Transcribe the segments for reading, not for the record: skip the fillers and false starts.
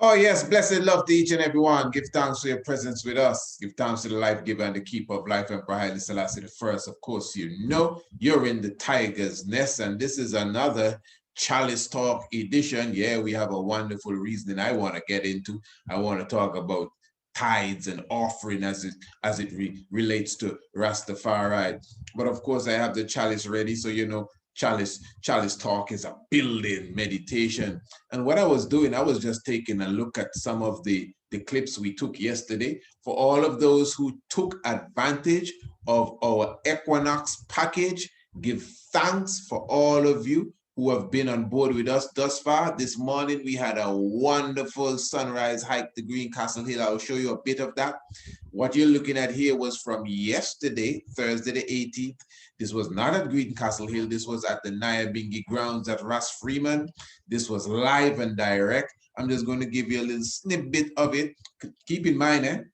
Oh, yes, blessed love to each and every one. Give thanks for your presence with us. Give thanks to the life giver and the keeper of life, Emperor Haile Selassie the First. Of course, you know you're in the tiger's nest, and this is another Chalice Talk edition. Yeah, we have a wonderful reasoning I want to get into. I want to talk about tithes and offering as it relates to Rastafari. But of course, I have the chalice ready, so you know Chalice Talk is a building meditation. And what I was doing, I was just taking a look at some of the clips we took yesterday. For all of those who took advantage of our Equinox package, give thanks for all of you who have been on board with us thus far. This morning, we had a wonderful sunrise hike to Greencastle Hill. I'll show you a bit of that. What you're looking at here was from yesterday, Thursday the 18th. This was not at Greencastle Hill. This was at the Nyabingi grounds at Ras Freeman. This was live and direct. I'm just going to give you a little snippet of it. Keep in mind,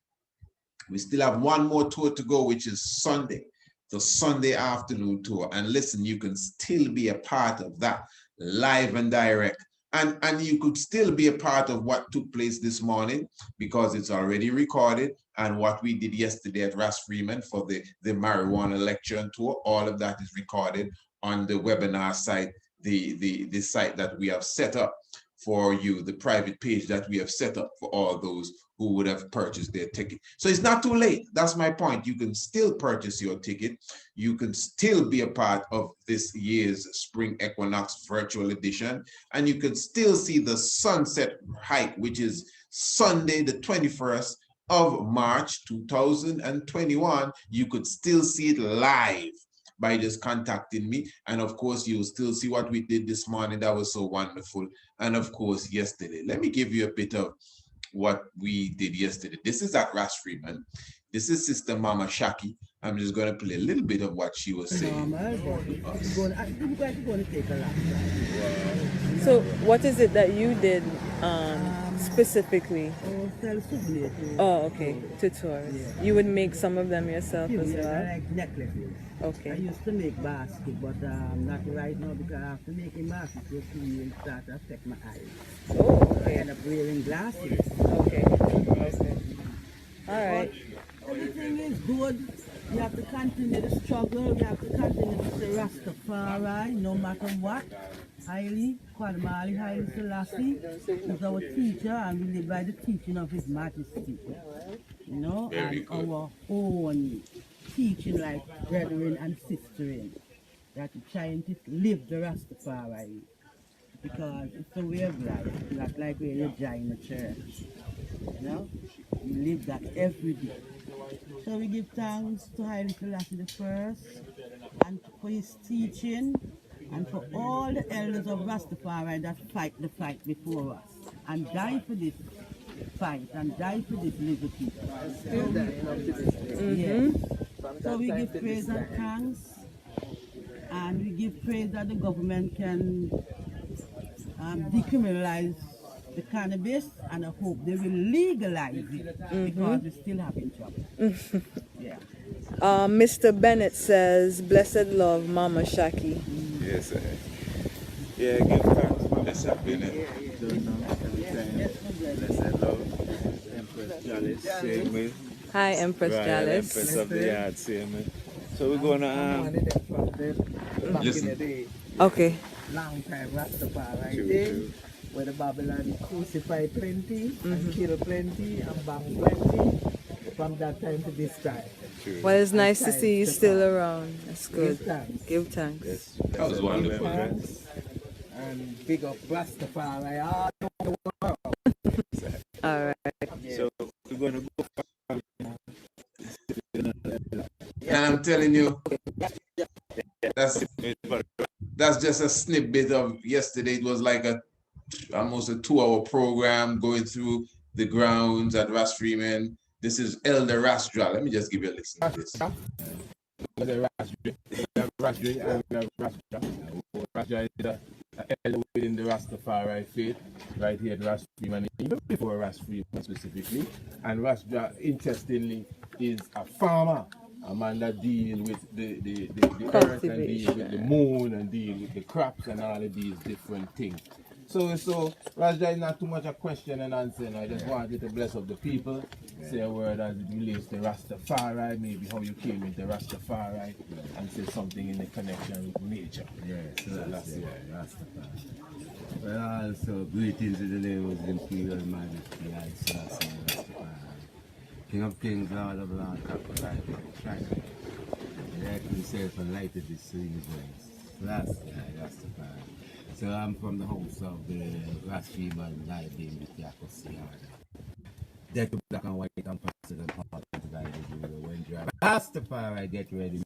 we still have one more tour to go, which is Sunday, the Sunday afternoon tour. And listen, you can still be a part of that live and direct. And you could still be a part of what took place this morning because it's already recorded. And what we did yesterday at Ras Freeman for the marijuana lecture and tour, all of that is recorded on the webinar site, the site that we have set up for you, the private page that we have set up for all those who would have purchased their ticket. So it's not too late. That's my point. You can still purchase your ticket. You can still be a part of this year's Spring Equinox virtual edition. And you can still see the sunset hike, which is Sunday, the 21st of March, 2021. You could still see it live by just contacting me. And of course, you'll still see what we did this morning. That was so wonderful. And of course, yesterday. Let me give you a bit of what we did yesterday. This is at Ras Freeman. This is Sister Mama Shaki. I'm just going to play a little bit of what she was saying. So, what is it that you did specifically? Oh, okay, tutors. Yeah. You would make some of them yourself as well? Like necklaces. Okay. I used to make baskets, but not right now because after making baskets, it will start to affect my eyes. Oh, okay. I end up wearing glasses. Okay. Okay. All right. But everything is good. You have to continue the struggle. You have to continue to say Rastafari, no matter what. Haile, Kwadmali, Haile Selassie is our teacher, and we live by the teaching of His Majesty. You know, and our own teaching like brethren and sistering, that we're trying to live the Rastafari. Because it's a way of life, it's not like when you join a church. You know, we live that every day. So we give thanks to Haile Selassie the First, and for his teaching, and for all the elders of Rastafari that fight the fight before us, and die for this fight, and die for this liberty. Still dying up to this day. Yes. So we give praise and thanks, and we give praise that the government can decriminalize the cannabis, and I hope they will legalize it because we're still having trouble. Yeah. Mr. Bennett says, "Blessed love, Mama Shaki." Yes, sir. Yeah, give thanks, Mama. Blessed Bennett. Blessed love. Empress Chalice, same way. Hi, Empress Right, Chalice. Empress of the yard, same way. So we're gonna Back in the day, Okay. long time Rastafari True, day, true. where the Babylon crucified plenty and killed plenty and banged plenty from that time to this time. True. Well, it's nice to see you still around. That's good. Give thanks. Give thanks. Yes, That was wonderful. Thanks. And big up Rastafari all over the world. All right. So we're gonna go. And I'm telling you, that's just a snippet of yesterday. It was like almost a 2-hour program going through the grounds at Ras Freeman. This is Elder Rastra. Let me just give you a listen to this. Rastra is the elder within the Rastafari faith, right here at Ras Freeman, even before Ras Freeman specifically. And Rastra, interestingly, is a farmer, a man that deals with the earth and deals with the moon and deals with the crops and all of these different things. So Raja is not too much a question and answer. I just wanted to bless up the people, say a word as it relates to Rastafari, maybe how you came into Rastafari, and say something in the connection with nature. Yes, so that's Rastafari. Well, also greetings in the name of the Imperial Majesty, I Selassie Rastafari. King of Kings, Lord of Lords, Capital China. The earth himself and lighted this universe. Selassie Rastafari. So I'm from the house of the Rastafari Guiding with Yakosiana. Dead to black and white and pasted and part of the guiding when drive. Rastafari, get ready.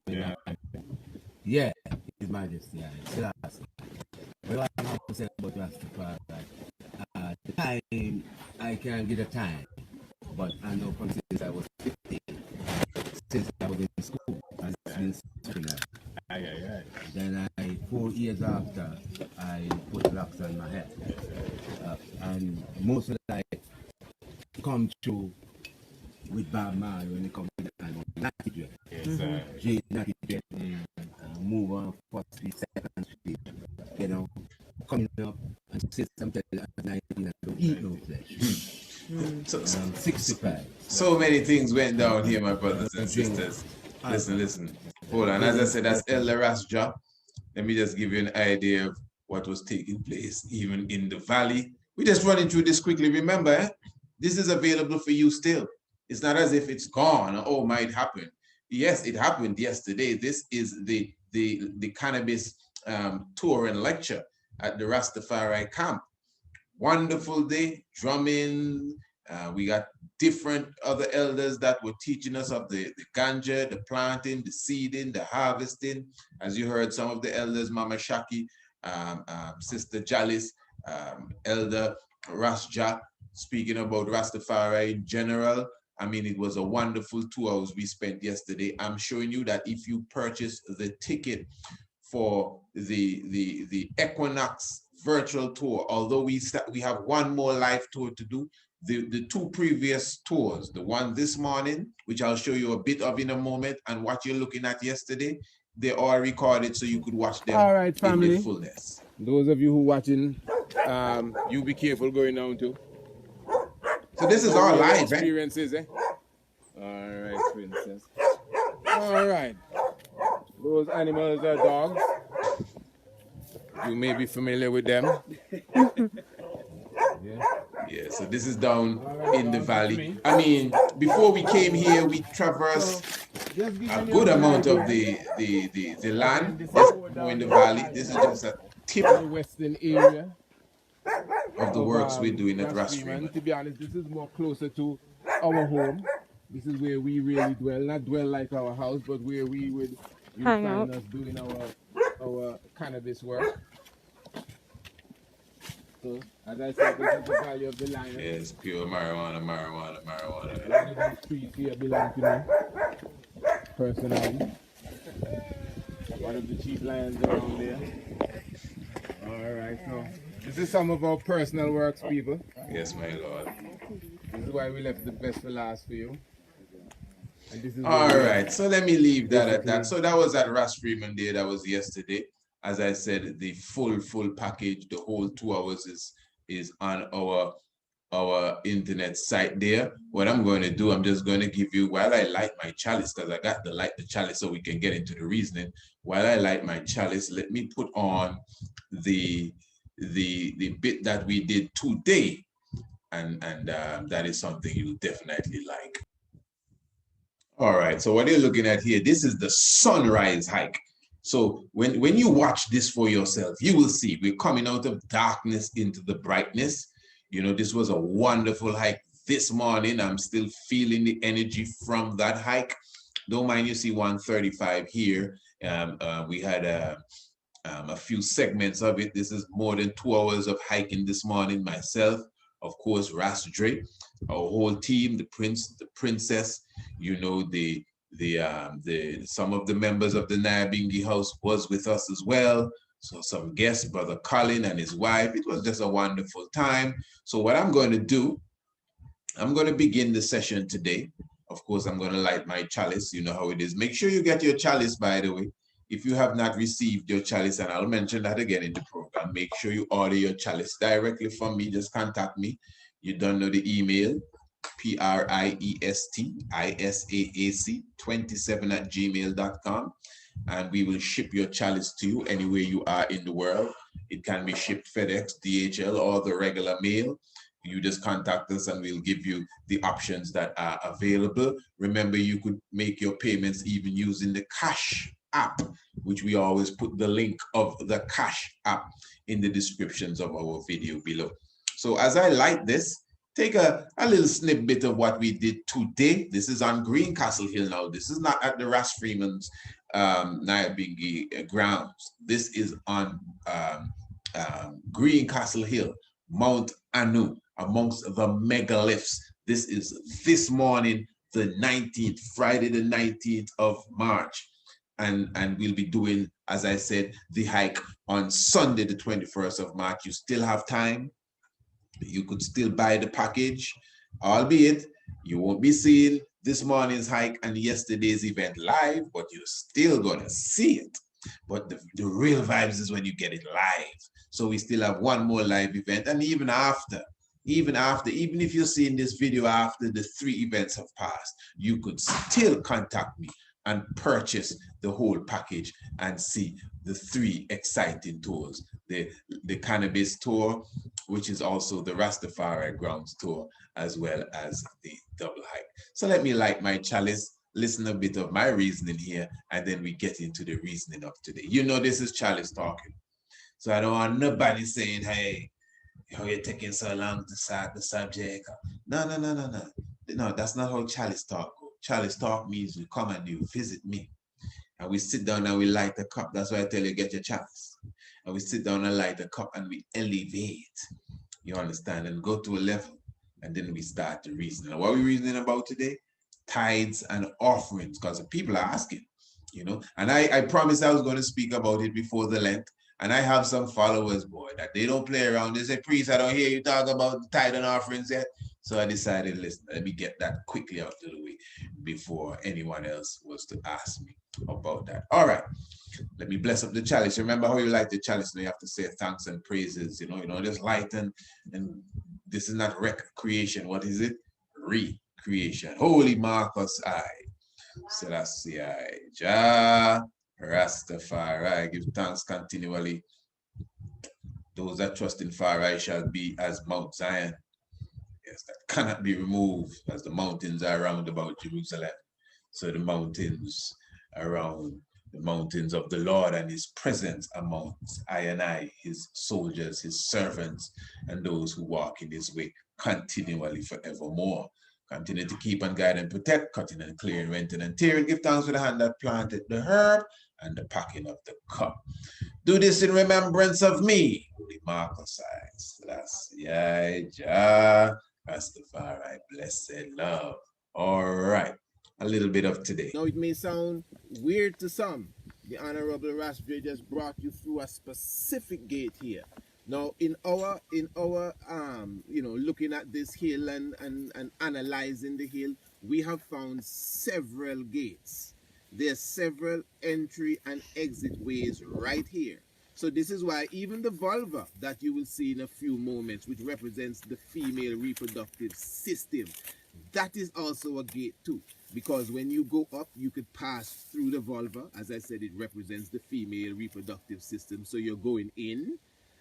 Yeah, His Majesty, Selassie. Well, I'm not saying about Rastafari. The time, I can't get a time. But I know from since I was 15, since I was in school, and it's been something like Then 4 years after, I put locks on my head. And most of the life come through with Bob Marley when they come to the time of Natty Dread. J Natty Dread. Move on 42nd Street. You know, coming up and sit something at 19 and don't eat no flesh. So 65. So many things went down here, my brothers and sisters. Listen. Hold on. As I said, that's Elder Rasja. Let me just give you an idea of what was taking place even in the valley. We're just running through this quickly. Remember, this is available for you still. It's not as if it's gone or oh, might happen. Yes, it happened yesterday. This is the cannabis tour and lecture at the Rastafari camp. Wonderful day, drumming. We got different other elders that were teaching us of the ganja, the planting, the seeding, the harvesting. As you heard, some of the elders, Mama Shaki, Sister Chalice, Elder Rasja, speaking about Rastafari in general. I mean, it was a wonderful 2 hours we spent yesterday. I'm showing you that if you purchase the ticket for the Equinox virtual tour, although we have one more live tour to do, the 2 previous tours, the one this morning, which I'll show you a bit of in a moment, and what you're looking at yesterday, they are recorded so you could watch them all right, family. In their fullness. Those of you who watching, you be careful going down too. So this is all live, experiences, eh? All right, princess. All right. Those animals are dogs. You may be familiar with them. Yeah, so this is down in the valley. I mean, before we came here, we traversed a good amount of the land more in the valley. This is just a tip of the western area of the works we're doing at Rastafari. To be honest, this is more closer to our home. This is where we really dwell. Not dwell like our house, but where we would find us doing our cannabis work. So, as I said, this is the value of the land. Yes, pure marijuana. The streets here belong to me, personally. One of the chief lions around there. All right, so this is some of our personal works, people. Yes, my lord. This is why we left the best for last for you. And this is all right, so let me leave that at that. So that was at Ras Freeman Day. That was yesterday. As I said, the full package, the whole 2 hours is on our internet site there. What I'm going to do, I'm just going to give you, while I light my chalice, because I got to light the chalice so we can get into the reasoning. While I light my chalice, let me put on the bit that we did today, and that is something you'll definitely like. All right, so what you're looking at here, this is the sunrise hike. So when you watch this for yourself, you will see we're coming out of darkness into the brightness. You know, this was a wonderful hike this morning. I'm still feeling the energy from that hike. Don't mind, you see 135 here. We had a few segments of it. This is more than 2 hours of hiking this morning. Myself, of course, Ras Dre, our whole team, the prince, the princess, you know, some of the members of the Nyabingi house was with us as well. So some guests, Brother Colin and his wife. It was just a wonderful time. So what I'm going to do, I'm going to begin the session today. Of course, I'm going to light my chalice. You know how it is. Make sure you get your chalice, by the way. if you have not received your chalice, and I'll mention that again in the program, make sure you order your chalice directly from me. Just contact me. You don't know the email, priestistaac27@gmail.com, and we will ship your chalice to you anywhere you are in the world. It can be shipped FedEx, DHL, or the regular mail. You just contact us and we'll give you the options that are available. Remember, you could make your payments even using the Cash app, which we always put the link of the Cash app in the descriptions of our video below. So as I light this, take a little snippet of what we did today. This is on Greencastle Hill now. This is not at the Ras Freeman's Nyabingi grounds. This is on Greencastle Hill, Mount Anu, amongst the megaliths. This is this morning, the 19th, Friday the 19th of March. And we'll be doing, as I said, the hike on Sunday, the 21st of March. You still have time. You could still buy the package, albeit you won't be seeing this morning's hike and yesterday's event live, but you're still gonna see it. But the real vibes is when you get it live. So we still have one more live event, and even if you're seeing this video after the 3 events have passed, you could still contact me and purchase the whole package and see the 3 exciting tours. The cannabis tour, which is also the Rastafari grounds tour, as well as the double hike. So let me light my chalice, listen a bit of my reasoning here, and then we get into the reasoning of today. You know this is Chalice talking. So I don't want nobody saying, hey, you're taking so long to start the subject. No. No, that's not how Chalice talk goes. Chalice talk means you come and you visit me. And we sit down and we light a cup. That's why I tell you, get your chalice. And we sit down and light a cup and we elevate. You understand? And go to a level. And then we start to reason. And what are we reasoning about today? Tithes and offerings. Because people are asking, you know. And I promised I was going to speak about it before the Lent. And I have some followers, boy, that they don't play around. They say, priest, I don't hear you talk about the tithe and offerings yet. So I decided, listen, let me get that quickly out of the way before anyone else was to ask me about that. All right, let me bless up the chalice. Remember how you light the chalice? You have to say thanks and praises, you know, just light and this is not recreation. What is it? Recreation. Holy Marcus I, Selassie I, Jah Rastafari, give thanks continually. Those that trust in Farai shall be as Mount Zion. Yes, that cannot be removed, as the mountains are round about Jerusalem. So the mountains around the mountains of the Lord and his presence amongst I and I, his soldiers, his servants, and those who walk in his way continually forevermore. Continue to keep and guide and protect, cutting and clearing, renting and tearing. Give thanks for the hand that planted the herb and the packing of the cup. Do this in remembrance of me. Holy Marcus I, Selassie, Jah Rastafari, blessed love. All right, a little bit of today. Now it may sound weird to some. The Honorable Rasdre just brought you through a specific gate here. Now in our looking at this hill and analyzing the hill, we have found several gates. There's several entry and exit ways right here. So this is why even the vulva that you will see in a few moments, which represents the female reproductive system, that is also a gate too. Because when you go up, you could pass through the vulva. As I said, it represents the female reproductive system. So you're going in.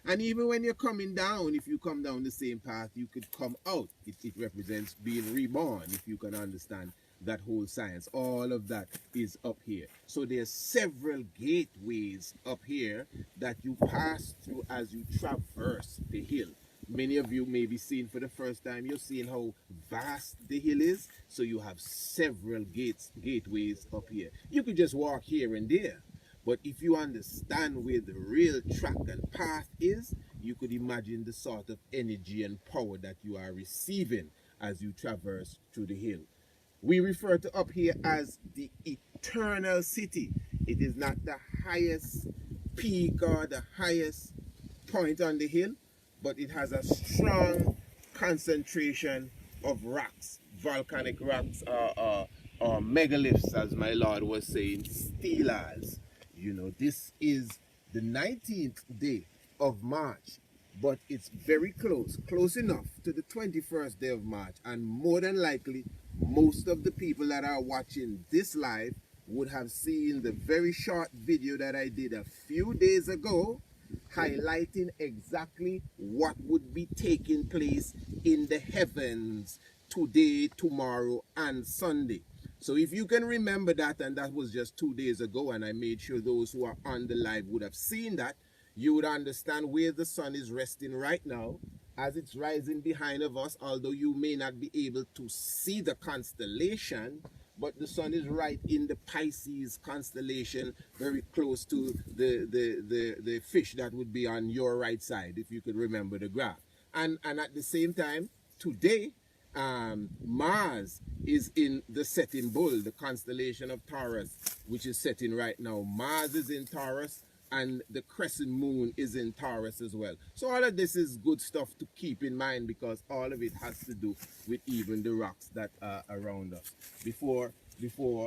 And even when you're coming down, if you come down the same path, you could come out. It represents being reborn, if you can understand that whole science. All of that is up here. So there's several gateways up here that you pass through as you traverse the hill. Many of you may be seeing for the first time, you're seeing how vast the hill is. So you have several gateways up here. You could just walk here and there. But if you understand where the real track and path is, you could imagine the sort of energy and power that you are receiving as you traverse through the hill. We refer to up here as the eternal city. It is not the highest peak or the highest point on the hill, but it has a strong concentration of rocks, volcanic rocks, or megaliths, as my Lord was saying, stelas. You know, this is the 19th day of March, but it's very close enough to the 21st day of March. And more than likely, most of the people that are watching this live would have seen the very short video that I did a few days ago, highlighting exactly what would be taking place in the heavens today, tomorrow, and Sunday. So if you can remember that, and that was just 2 days ago, and I made sure those who are on the live would have seen that, you would understand where the sun is resting right now as it's rising behind of us, although you may not be able to see the constellation, but the sun is right in the Pisces constellation, very close to the fish that would be on your right side, if you could remember the graph. And at the same time, today, Mars is in the setting bull, the constellation of Taurus, which is setting right now. Mars is in Taurus, and the crescent moon is in Taurus as well. So all of this is good stuff to keep in mind, because all of it has to do with even the rocks that are around us. Before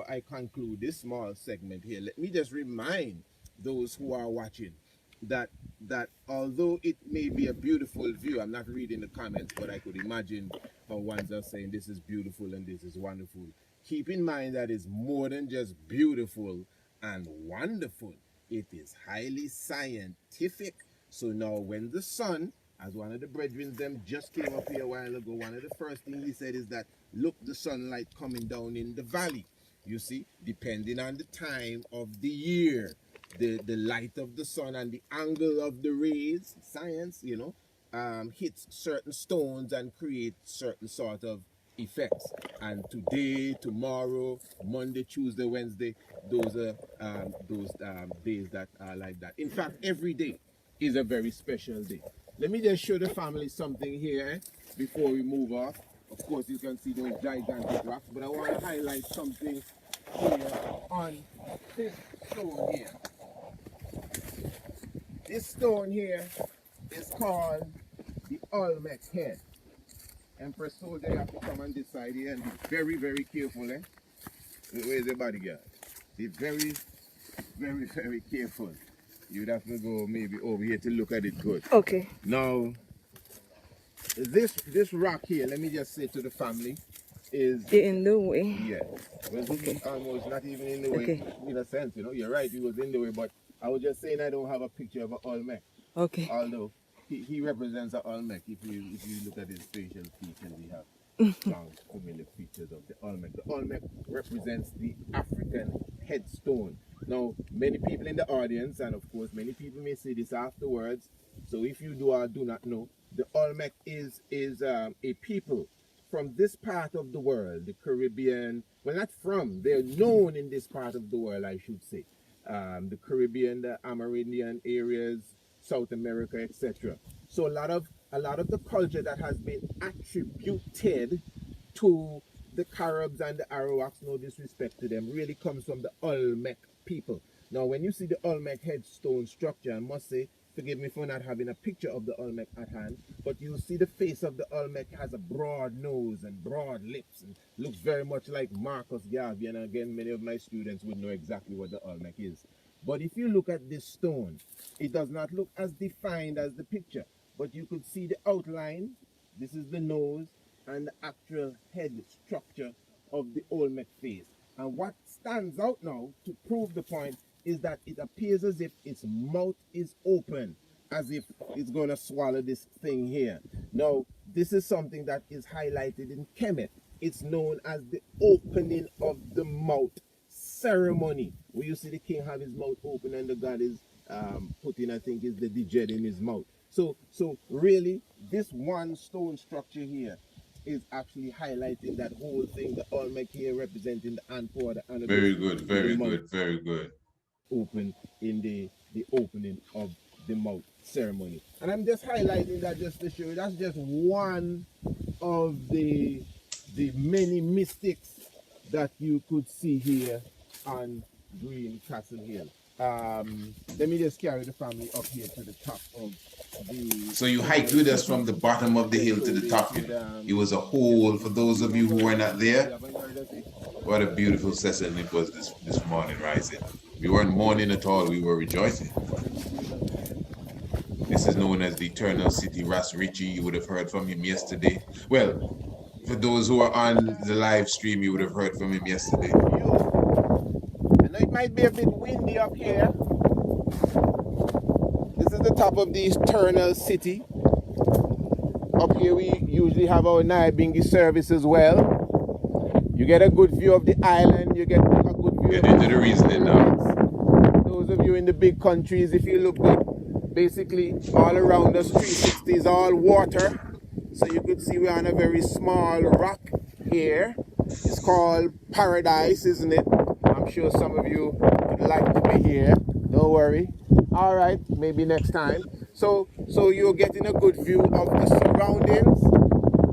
I conclude this small segment here, let me just remind those who are watching that although it may be a beautiful view, I'm not reading the comments, but I could imagine how ones are saying this is beautiful and this is wonderful. Keep in mind that it's more than just beautiful and wonderful. It is highly scientific. So now when the sun, as one of the brethren them just came up here a while ago, one of the first things he said is that, look, the sunlight coming down in the valley. You see, depending on the time of the year, the light of the sun and the angle of the rays, science, you know, hits certain stones and creates certain sort of effects. And today, tomorrow, Monday, Tuesday, Wednesday, those are days that are like that. In fact, every day is a very special day. Let me just show the family something here before we move off. Of course, you can see those gigantic rocks, but I want to highlight something here on this stone here. This stone here is called the Olmec head. Empress soldier, you have to come on this side here and be very, very careful, eh? Where's the bodyguard? Be very, very, very careful. You'd have to go maybe over here to look at it good. Okay. Now, this rock here, let me just say to the family, is In the way. yeah. Well, this is almost not even in the way, Okay. in a sense, you know. You're right, he was in the way, but I was just saying I don't have a picture of an Olmec. Okay. Although he represents an Olmec. If you look at his facial features, he has strong familiar features of the Olmec. The Olmec represents the African headstone. Now, many people in the audience, and of course many people may say this afterwards, so if you do or do not know, the Olmec is a people from this part of the world, the Caribbean. Well, not from, they're known in this part of the world, I should say. The Caribbean, the Amerindian areas, South America, etc. So a lot of the culture that has been attributed to the Caribs and the Arawaks, no disrespect to them, really comes from the Olmec people. Now, when you see the Olmec headstone structure, I must say, forgive me for not having a picture of the Olmec at hand, but you see the face of the Olmec has a broad nose and broad lips and looks very much like Marcus Garvey. And again, many of my students would know exactly what the Olmec is. But if you look at this stone, it does not look as defined as the picture, but you could see the outline. This is the nose and the actual head structure of the Olmec face. And what stands out now to prove the point is that it appears as if its mouth is open, as if it's going to swallow this thing here. Now, this is something that is highlighted in Kemet. It's known as the opening of the mouth ceremony, where you see the king have his mouth open and the god is putting, I think, is the digit in his mouth. So really, this one stone structure here is actually highlighting that whole thing. The Olmec here representing the Anpo, the Anubis. Very good, very good, very good. Open in the opening of the mouth ceremony. And I'm just highlighting that just to show you that's just one of the many mystics that you could see here on Green Castle Hill. Let me just carry the family up here to the top of the... So you hiked with us from the bottom of the hill to the top. It was a whole, for those of you who were not there, what a beautiful session it was this morning rising. We weren't mourning at all. We were rejoicing. This is known as the Eternal City. Ras Richie, you would have heard from him yesterday. Well, for those who are on the live stream, you would have heard from him yesterday. I know it might be a bit windy up here. This is the top of the Eternal City. Up here we usually have our Naibingi service as well. You get a good view of the island, you get a good view Get into the reasoning now. Those of you in the big countries, if you look good, basically all around us 360 is all water. So you could see we're on a very small rock here. It's called Paradise, isn't it? I'm sure some of you would like to be here. Don't worry. All right, maybe next time. So you're getting a good view of the surroundings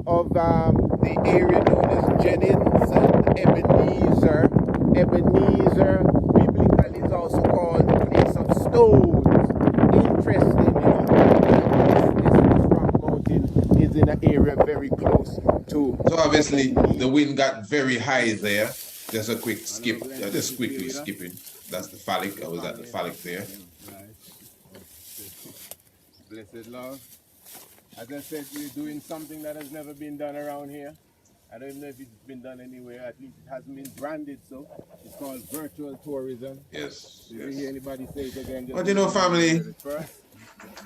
of the area known as Jennings and Ebenezer. Ebenezer, biblically, is also called the place of stones. Interesting, you know. This rock mountain is in an area very close to. So obviously the wind got very high there. Just a quick skip, just quickly skipping. That's the phallic. I was at the phallic there. Blessed Lord. As I said, we're doing something that has never been done around here. I don't even know if it's been done anywhere. At least it hasn't been branded so. It's called virtual tourism. Yes. Did you hear anybody say it again? But you know, family,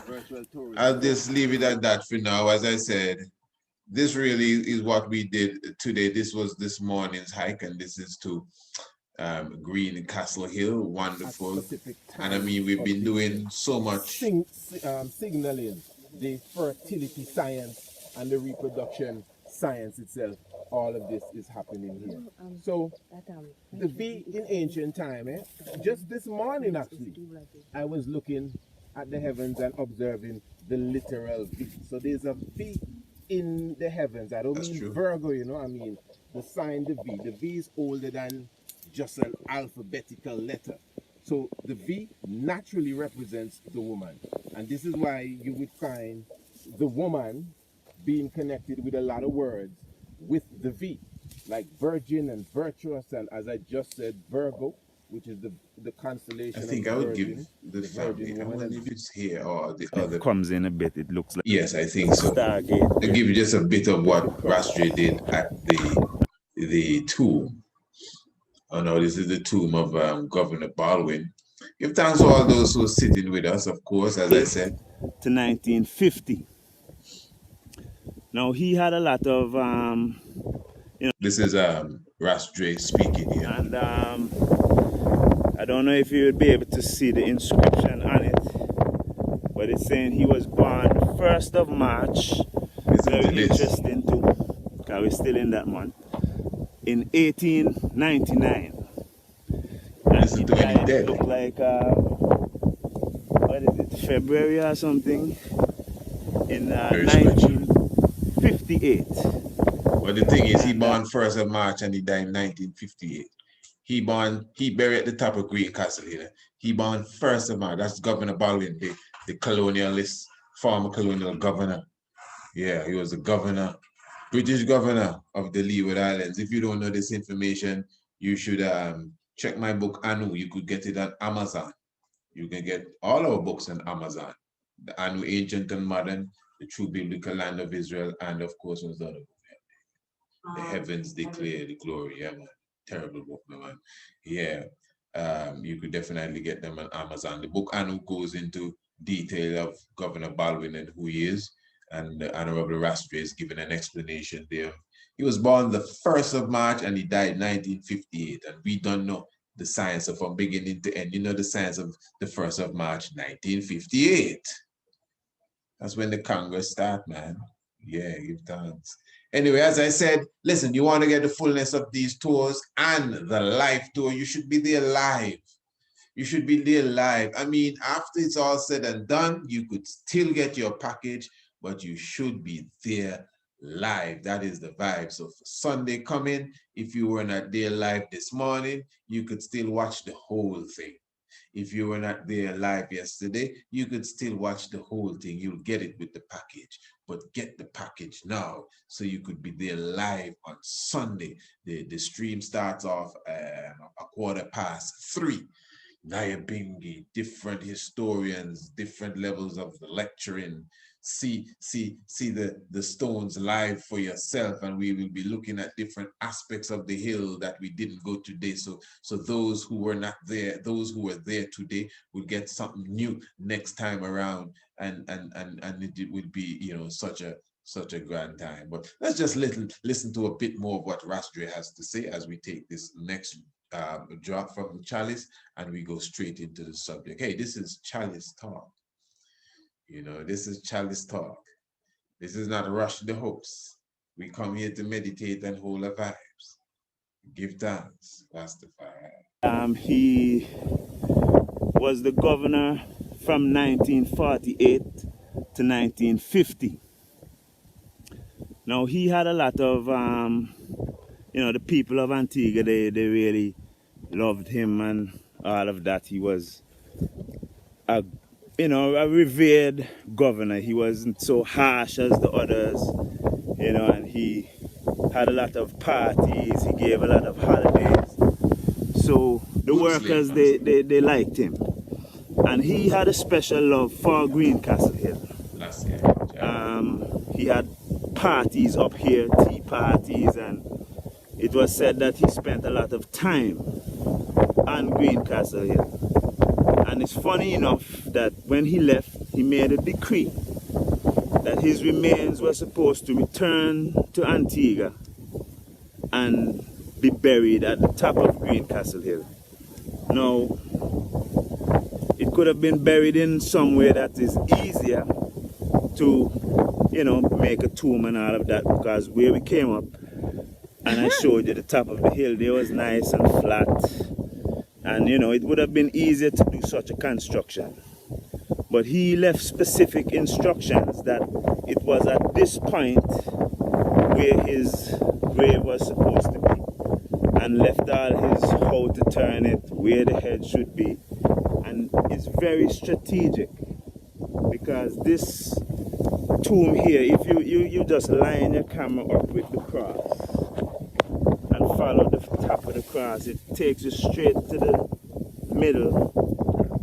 virtual tourism. I'll just leave it at that for now. As I said, this really is what we did today. This was this morning's hike, and this is to Green Castle Hill. Wonderful. And I mean, we've been doing so much. Signaling the fertility science and the reproduction science itself. All of this is happening here. So the V in ancient time, just this morning actually, I was looking at the heavens and observing the literal V. So there's a V in the heavens. I don't mean Virgo, you know, I mean the sign, the V. The V is older than just an alphabetical letter. So the V naturally represents the woman. And this is why you would find the woman being connected with a lot of words with the V, like virgin and virtuous, and as I just said, Virgo, which is the constellation. I think I would give the family. I wonder if it's here or the other. It comes in a bit. It looks like. Yes, I think so. To give you just a bit of what Rastafari did at the tomb. Oh no, this is the tomb of Governor Baldwin. Give thanks to all those who are sitting with us, of course, as I said. To 1950. Now he had a lot of This is Rastafari speaking here. And I don't know if you would be able to see the inscription on it, but it's saying he was born 1st of March. It's very interesting too, because we're still in that month. In 1899. And he died, it looked like what is it, February or something, in 1958. But the thing is, he born 1st of March and he died in 1958. He buried at the top of Green Castle here. He born 1st of March. That's Governor Baldwin, the colonialist, former colonial governor. Yeah, he was the governor, British governor of the Leeward Islands. If you don't know this information, you should check my book, Anu. You could get it on Amazon. You can get all our books on Amazon. The Anu, Ancient and Modern, The True Biblical Land of Israel, and of course, was the other book. The Heavens Declare the Glory. Yeah, man. Terrible book, man. Yeah. You could definitely get them on Amazon. The book Anu goes into detail of Governor Baldwin and who he is. And the Honorable Rastafari is given an explanation there. He was born the 1st of March and he died in 1958. And we don't know the science of from beginning to end. You know the science of the 1st of March, 1958. That's when the Congress start, man. Yeah, give thanks. Anyway, as I said, listen, you want to get the fullness of these tours and the live tour, you should be there live. You should be there live. I mean, after it's all said and done, you could still get your package, but you should be there live. That is the vibe. So for Sunday coming, if you were not there live this morning, you could still watch the whole thing. If you were not there live yesterday, you could still watch the whole thing. You'll get it with the package, but get the package now so you could be there live on Sunday. The stream starts off 3:15. Nyabingi, different historians, different levels of lecturing. See the stones live for yourself, and we will be looking at different aspects of the hill that we didn't go today. So those who were not there, those who were there today, will get something new next time around, and it will be, you know, such a grand time. But let's just listen to a bit more of what Rasdre has to say as we take this next drop from the chalice and we go straight into the subject. Hey, this is chalice talk. You know, this is chalice talk. This is not rush the hopes. We come here to meditate and hold our vibes. Give thanks, Rastafari. He was the governor from 1948 to 1950. Now he had a lot of, you know, the people of Antigua, they really loved him and all of that. He was a, you know, a revered governor. He wasn't so harsh as the others, you know, and he had a lot of parties. He gave a lot of holidays. So the workers, they liked him. And he had a special love for Greencastle Hill. He had parties up here, tea parties, and it was said that he spent a lot of time on Greencastle Hill. And it's funny enough that when he left, he made a decree that his remains were supposed to return to Antigua and be buried at the top of Greencastle Hill. Now, it could have been buried in somewhere that is easier to, you know, make a tomb and all of that, because where we came up, and I showed you the top of the hill, there was nice and flat. And, you know, it would have been easier to do such a construction. But he left specific instructions that it was at this point where his grave was supposed to be, and left all his how to turn it, where the head should be. And it's very strategic, because this tomb here, if you just line your camera up with the cross and follow the top of the cross, it takes you straight to the middle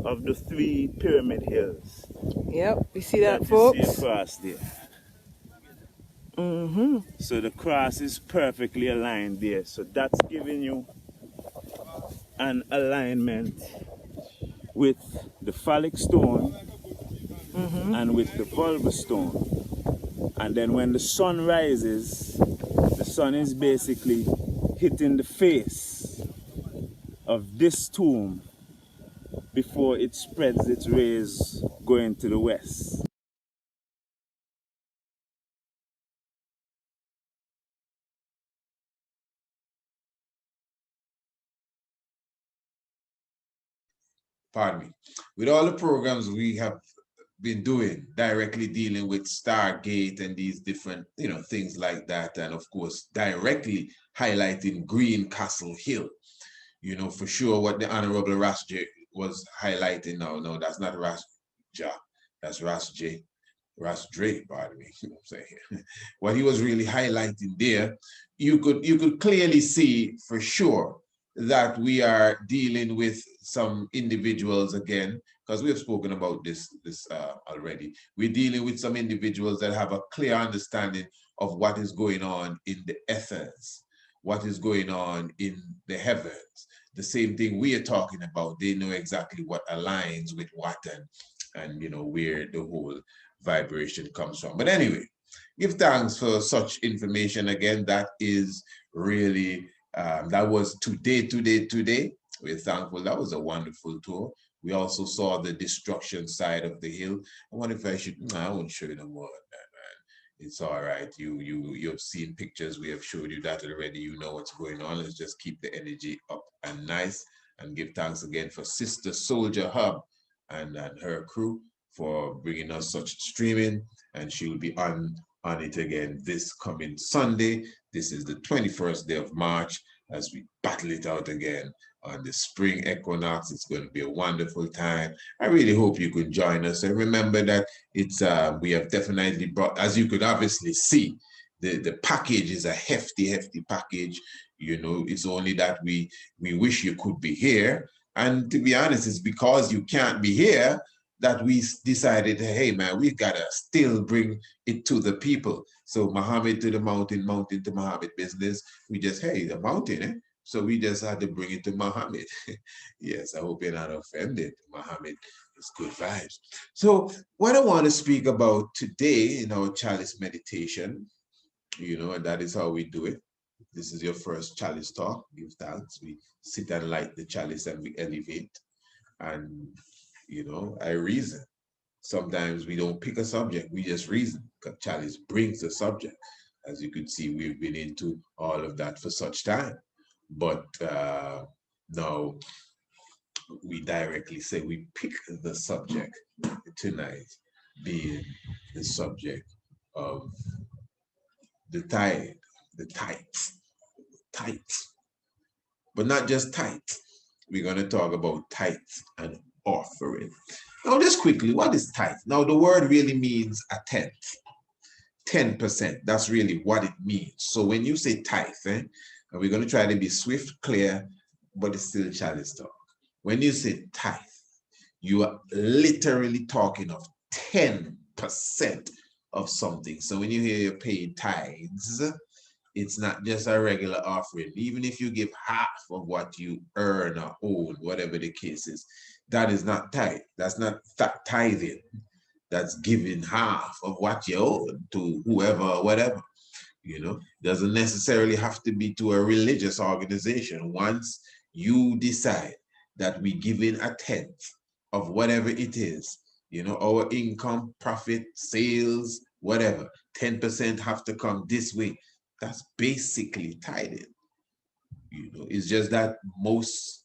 of the 3 pyramid hills. Yep, you see that, folks? You see a cross there. So the cross is perfectly aligned there. So that's giving you an alignment with the phallic stone and with the vulva stone. And then when the sun rises, the sun is basically hitting the face of this tomb before it spreads its rays going to the west. Pardon me. With all the programs we have been doing, directly dealing with Stargate and these different, you know, things like that, and of course, directly highlighting Greencastle Hill, you know, for sure what the Honorable Rasj was highlighting. No, that's not Rasja, that's Rasdre, pardon me. I'm saying what he was really highlighting there, you could clearly see for sure that we are dealing with some individuals again, because we have spoken about this already. We're dealing with some individuals that have a clear understanding of what is going on in the ethers, what is going on in the heavens. The same thing we are talking about. They know exactly what aligns with what, and you know, where the whole vibration comes from. But anyway, give thanks for such information. Again, that is really, that was today. We're thankful. That was a wonderful tour. We also saw the destruction side of the hill. I wonder if I should, no, I won't show you no more of that, man. It's all right. You've seen pictures. We have showed you that already. You know what's going on. Let's just keep the energy up and nice, and give thanks again for Sister Soldier Hub and her crew for bringing us such streaming, and she will be on it again this coming Sunday. This is the 21st day of March as we battle it out again on the spring equinox. It's going to be a wonderful time. I really hope you could join us. And remember that it's we have definitely brought, as you could obviously see, the package is a hefty package. You know, it's only that we wish you could be here. And to be honest, it's because you can't be here that we decided, hey man, we've got to still bring it to the people. So Muhammad to the mountain, mountain to Muhammad business. We just, hey, the mountain, eh? So we just had to bring it to Muhammad. Yes, I hope you're not offended. Muhammad is good vibes. So what I want to speak about today in our chalice meditation, and that is how we do it. This is your first chalice talk. Give thanks. We sit and light the chalice and we elevate. And, I reason. Sometimes we don't pick a subject, we just reason, because chalice brings the subject. As you can see, we've been into all of that for such time. But now we directly say we pick the subject tonight, being the subject of the tithe, the tithes. But not just tithes. We're going to talk about tithes and offering. Now, just quickly, what is tithe? Now, the word really means a tenth, 10%. That's really what it means. So when you say tithe, and we're going to try to be swift, clear, but it's still chalice talk. When you say tithe, you are literally talking of 10% of something. So when you hear you're paying tithes, it's not just a regular offering. Even if you give half of what you earn or own, whatever the case is, that is not tithe. That's not tithing. That's giving half of what you own to whoever, whatever. Doesn't necessarily have to be to a religious organization. Once you decide that we give in a tenth of whatever it is, our income, profit, sales, whatever, 10% have to come this way. That's basically tithing. It's just that most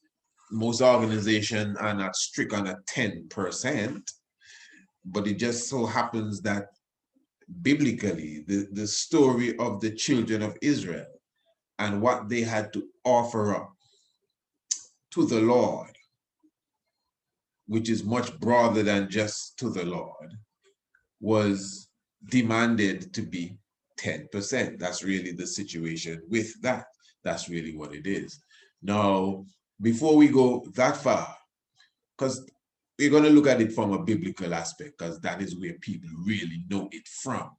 organizations are not strict on a 10%, but it just so happens that biblically, the story of the children of Israel and what they had to offer up to the Lord, which is much broader than just to the Lord, was demanded to be 10%. That's really the situation with that. That's really what it is. Now, before we go that far, because we're going to look at it from a biblical aspect, because that is where people really know it from.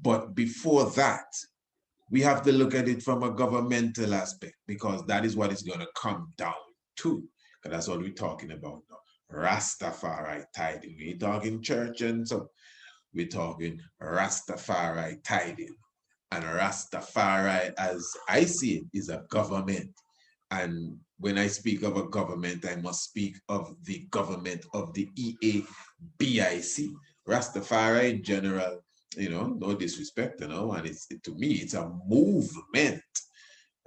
But before that, we have to look at it from a governmental aspect, because that is what it's going to come down to. Because that's what we're talking about now. Rastafari tithing. We ain't talking church and so. We're talking Rastafari tithing. And Rastafari, as I see it, is a government. And when I speak of a government, I must speak of the government of the Eabic. Rastafari in general, no disrespect, and to me, it's a movement.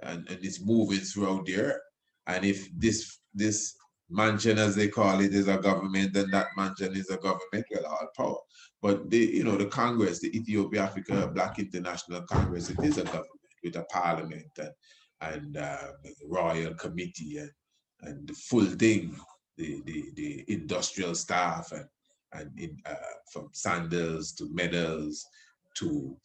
And it's moving throughout the earth. And if this mansion, as they call it, is a government, then that mansion is a government, well, all power. But the Congress, the Ethiopia Africa Black International Congress, it is a government with a parliament and the royal committee and the full thing, the industrial staff and from sandals to metals to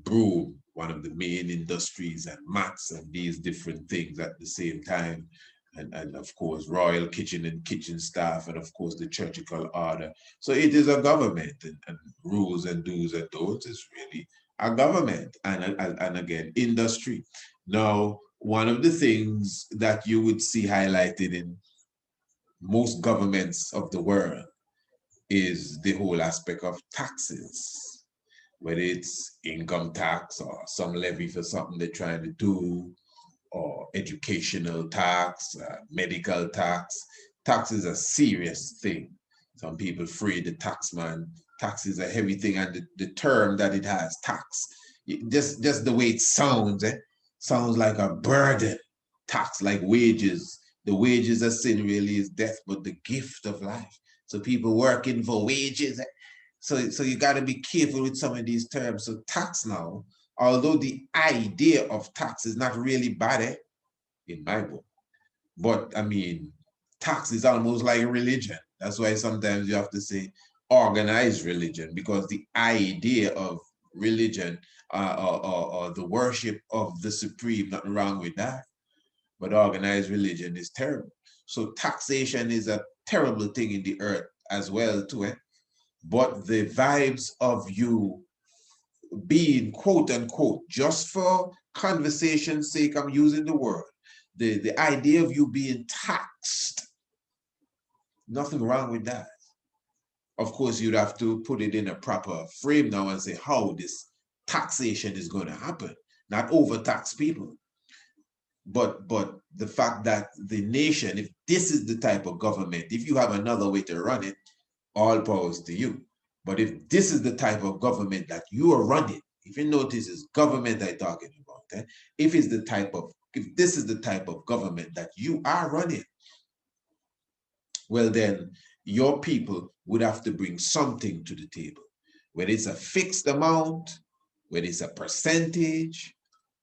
broom, one of the main industries, and mats and these different things at the same time. And of course, royal kitchen and kitchen staff, and of course, the churchical order. So it is a government, and rules and do's and don'ts is really a government, and again, industry. Now, one of the things that you would see highlighted in most governments of the world is the whole aspect of taxes, whether it's income tax or some levy for something they're trying to do, or educational tax, medical tax. Tax is a serious thing. Some people afraid the tax man. Tax is a heavy thing, and the term that it has, tax, just the way it sounds, sounds like a burden. Tax, like wages. The wages of sin really is death, but the gift of life. So people working for wages. So you got to be careful with some of these terms. So tax now, although the idea of tax is not really bad in my book, but I mean, tax is almost like a religion. That's why sometimes you have to say organized religion, because the idea of religion or the worship of the supreme, nothing wrong with that. but organized religion is terrible. So taxation is a terrible thing in the earth as well too. But the vibes of you being, quote unquote, just for conversation's sake, I'm using the word, the idea of you being taxed, nothing wrong with that. Of course, you'd have to put it in a proper frame now and say how this taxation is going to happen, not overtax people. But the fact that the nation, if this is the type of government, if you have another way to run it, all powers to you. But if this is the type of government that you are running, if you notice it's government I'm talking about, if this is the type of government that you are running, well then your people would have to bring something to the table. Whether it's a fixed amount, whether it's a percentage,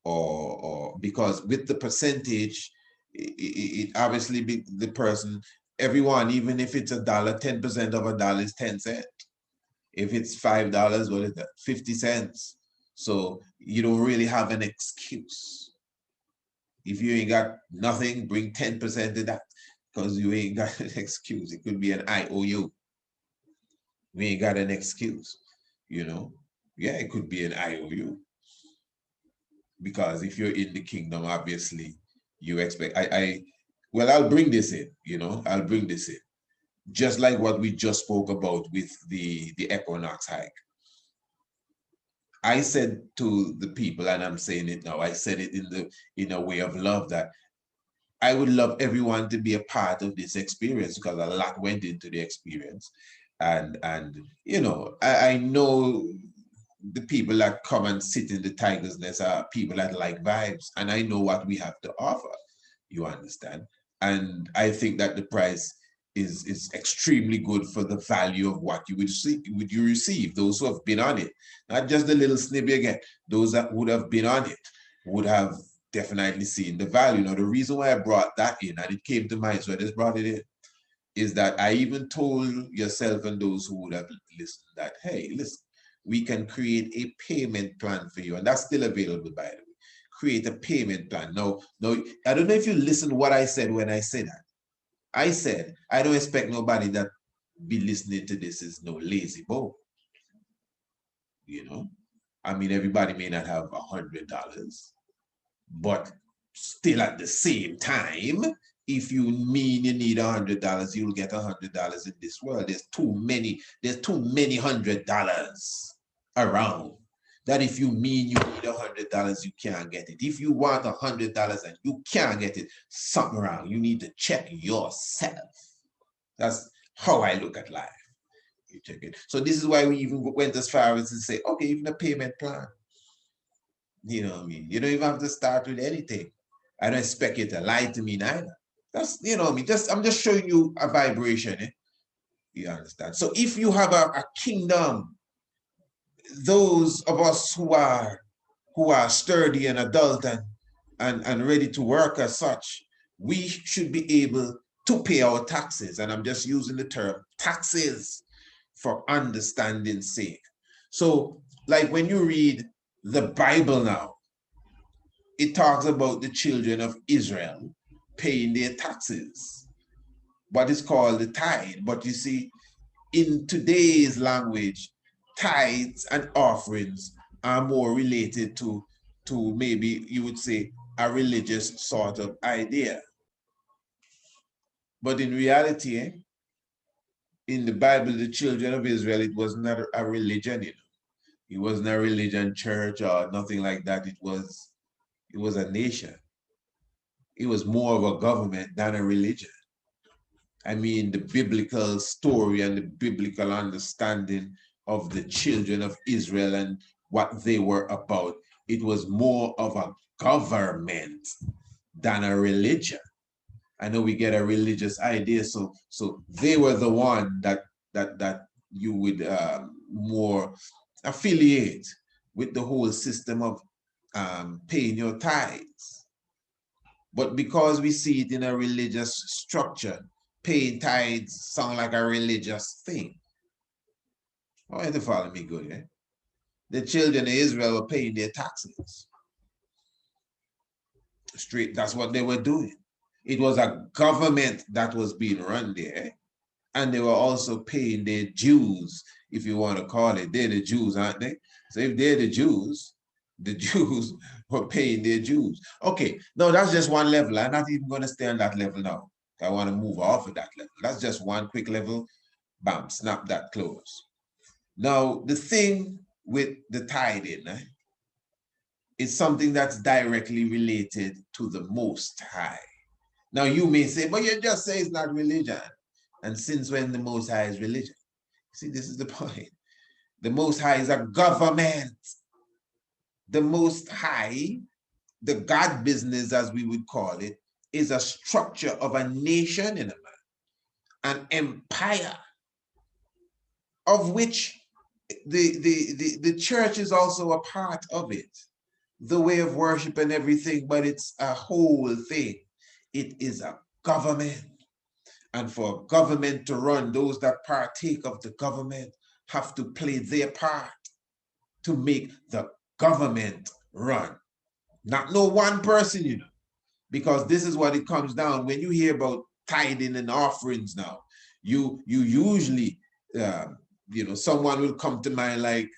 or because with the percentage, it obviously be the person, everyone, even if it's $1, 10% of $1 is 10 cents. If it's $5, what is that? 50 cents. So you don't really have an excuse. If you ain't got nothing, bring 10% of that, because you ain't got an excuse. It could be an IOU. We ain't got an excuse, you know? Yeah, it could be an IOU. Because if you're in the kingdom, obviously, you expect, well, I'll bring this in, I'll bring this in. Just like what we just spoke about with the equinox hike. I said to the people, and I'm saying it now, I said it in a way of love, that I would love everyone to be a part of this experience, because a lot went into the experience. And I know the people that come and sit in the Tiger's Nest are people that like vibes, and I know what we have to offer, you understand? And I think that the price is extremely good for the value of what you would receive. Those who have been on it, not just the little snippet again, those that would have been on it would have definitely seen the value. Now, the reason why I brought that in, and it came to mind, so I just brought it in, is that I even told yourself and those who would have listened that, hey, listen, we can create a payment plan for you, and that's still available, by the way. Create a payment plan. Now, I don't know if you listened to what I said when I said that. I said, I don't expect nobody that be listening to this is no lazy boy. I mean, everybody may not have $100, but still at the same time, if you mean you need $100, you'll get $100 in this world. There's too many $100 around, that if you mean you need $100, you can't get it. If you want $100 and you can't get it, something wrong. You need to check yourself. That's how I look at life. You check it. So this is why we even went as far as to say, okay, even a payment plan. You know what I mean? You don't even have to start with anything. I don't expect you to lie to me neither. That's, you know what I mean? I'm just showing you a vibration. You understand? So if you have a kingdom, those of us who are sturdy and adult and ready to work as such, we should be able to pay our taxes. And I'm just using the term taxes for understanding's sake. So like when you read the Bible now, it talks about the children of Israel paying their taxes, what is called the tithe. But you see, in today's language, tithes and offerings are more related to maybe you would say a religious sort of idea. But in reality, in the Bible, the children of Israel, it was not a religion, It wasn't a religion, church, or nothing like that. It was a nation. It was more of a government than a religion. I mean, the biblical story and the biblical understanding of the children of Israel and what they were about, it was more of a government than a religion. I know we get a religious idea, so they were the one that you would more affiliate with the whole system of paying your tithes. But because we see it in a religious structure, paying tithes sound like a religious thing. I want you to follow me good, eh? The children of Israel were paying their taxes. Straight, that's what they were doing. It was a government that was being run there, and they were also paying their dues, if you want to call it. They're the Jews, aren't they? So if they're the Jews were paying their dues. Okay, no, that's just one level. I'm not even going to stay on that level now. I want to move off of that level. That's just one quick level. Bam, snap that close. Now, the thing with the tithing, is something that's directly related to the Most High. Now, you may say, but you just say it's not religion. And since when the Most High is religion? See, this is the point. The Most High is a government. The Most High, the God business, as we would call it, is a structure of a nation in a man, an empire, of which the church is also a part of it. The way of worship and everything, but it's a whole thing. It is a government. And for a government to run, those that partake of the government have to play their part to make the government run. Not no one person, you know, because this is what it comes down. When you hear about tithing and offerings now, you usually, you know, someone will come to mind like,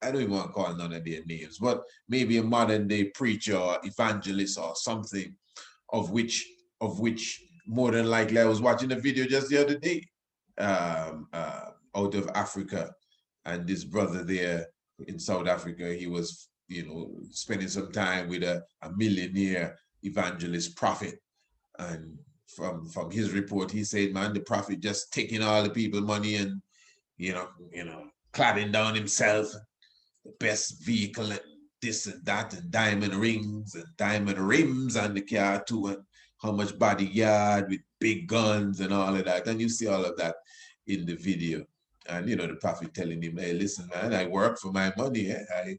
I don't even want to call none of their names, but maybe a modern day preacher or evangelist or something, of which more than likely, I was watching a video just the other day out of Africa, and this brother there in South Africa, he was, you know, spending some time with a millionaire evangelist prophet, and from his report, he said, man, the prophet just taking all the people's money and you know, cladding down himself, the best vehicle and this and that, and diamond rings and diamond rims on the car too, and how much bodyguard with big guns and all of that. And you see all of that in the video. And you know, the prophet telling him, hey, listen, man, I work for my money. I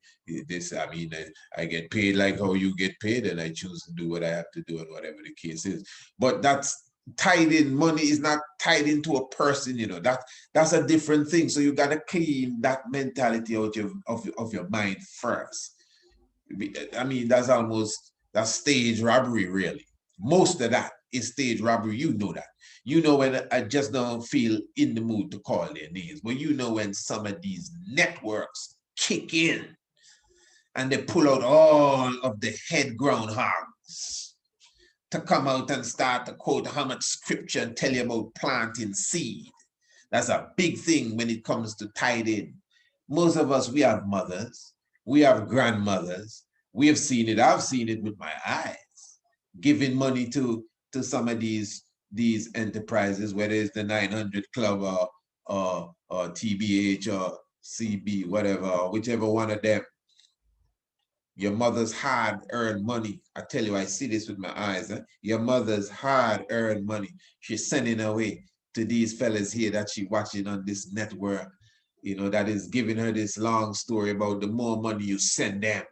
get paid like how you get paid, and I choose to do what I have to do and whatever the case is. But that's tithing. Money is not tied into a person, you know. That's a different thing. So you gotta clean that mentality out of your mind first. I mean, that's stage robbery, really. Most of that is stage robbery. You know that. You know when I just don't feel in the mood to call their names, but you know when some of these networks kick in and they pull out all of the head groundhogs to come out and start to quote how much scripture and tell you about planting seed. That's a big thing when it comes to tithing. Most of us, we have mothers, we have grandmothers, we have seen it. I've seen it with my eyes, giving money to some of these enterprises, whether it's the 900 Club or TBH or CB, whatever, whichever one of them. Your mother's hard-earned money. I tell you, I see this with my eyes. Your mother's hard-earned money. She's sending away to these fellas here that she's watching on this network, you know, that is giving her this long story about the more money you send them,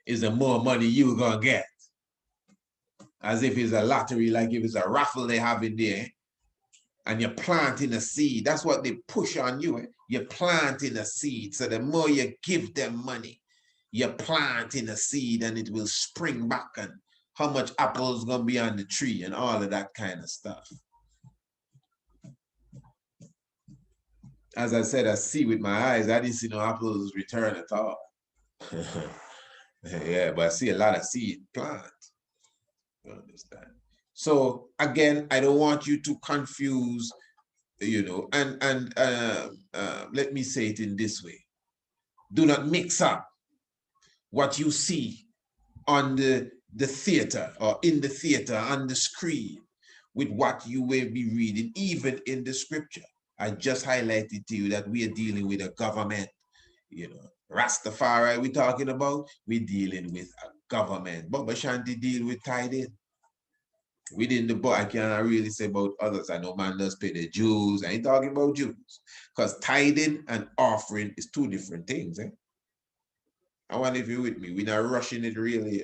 is the more money you're gonna get. As if it's a lottery, like if it's a raffle they have in there, and you're planting a seed. That's what they push on you. You're planting a seed. So the more you give them money, you're planting a seed and it will spring back, and how much apples gonna be on the tree and all of that kind of stuff. As I said, I see with my eyes. I didn't see no apples return at all. Yeah, but I see a lot of seed plant. You understand? So again, I don't want you to confuse, you know, and let me say it in this way. Do not mix up what you see on the theater or in the theater on the screen with what you will be reading, even in the scripture. I just highlighted to you that we are dealing with a government, you know. Rastafari we're talking about, we're dealing with a government. But Bashanti deal with tithing. Within the book, I can't really say about others. I know man does pay the Jews. I ain't talking about Jews. Because tithing and offering is two different things. I wonder if you're with me. We're not rushing it really.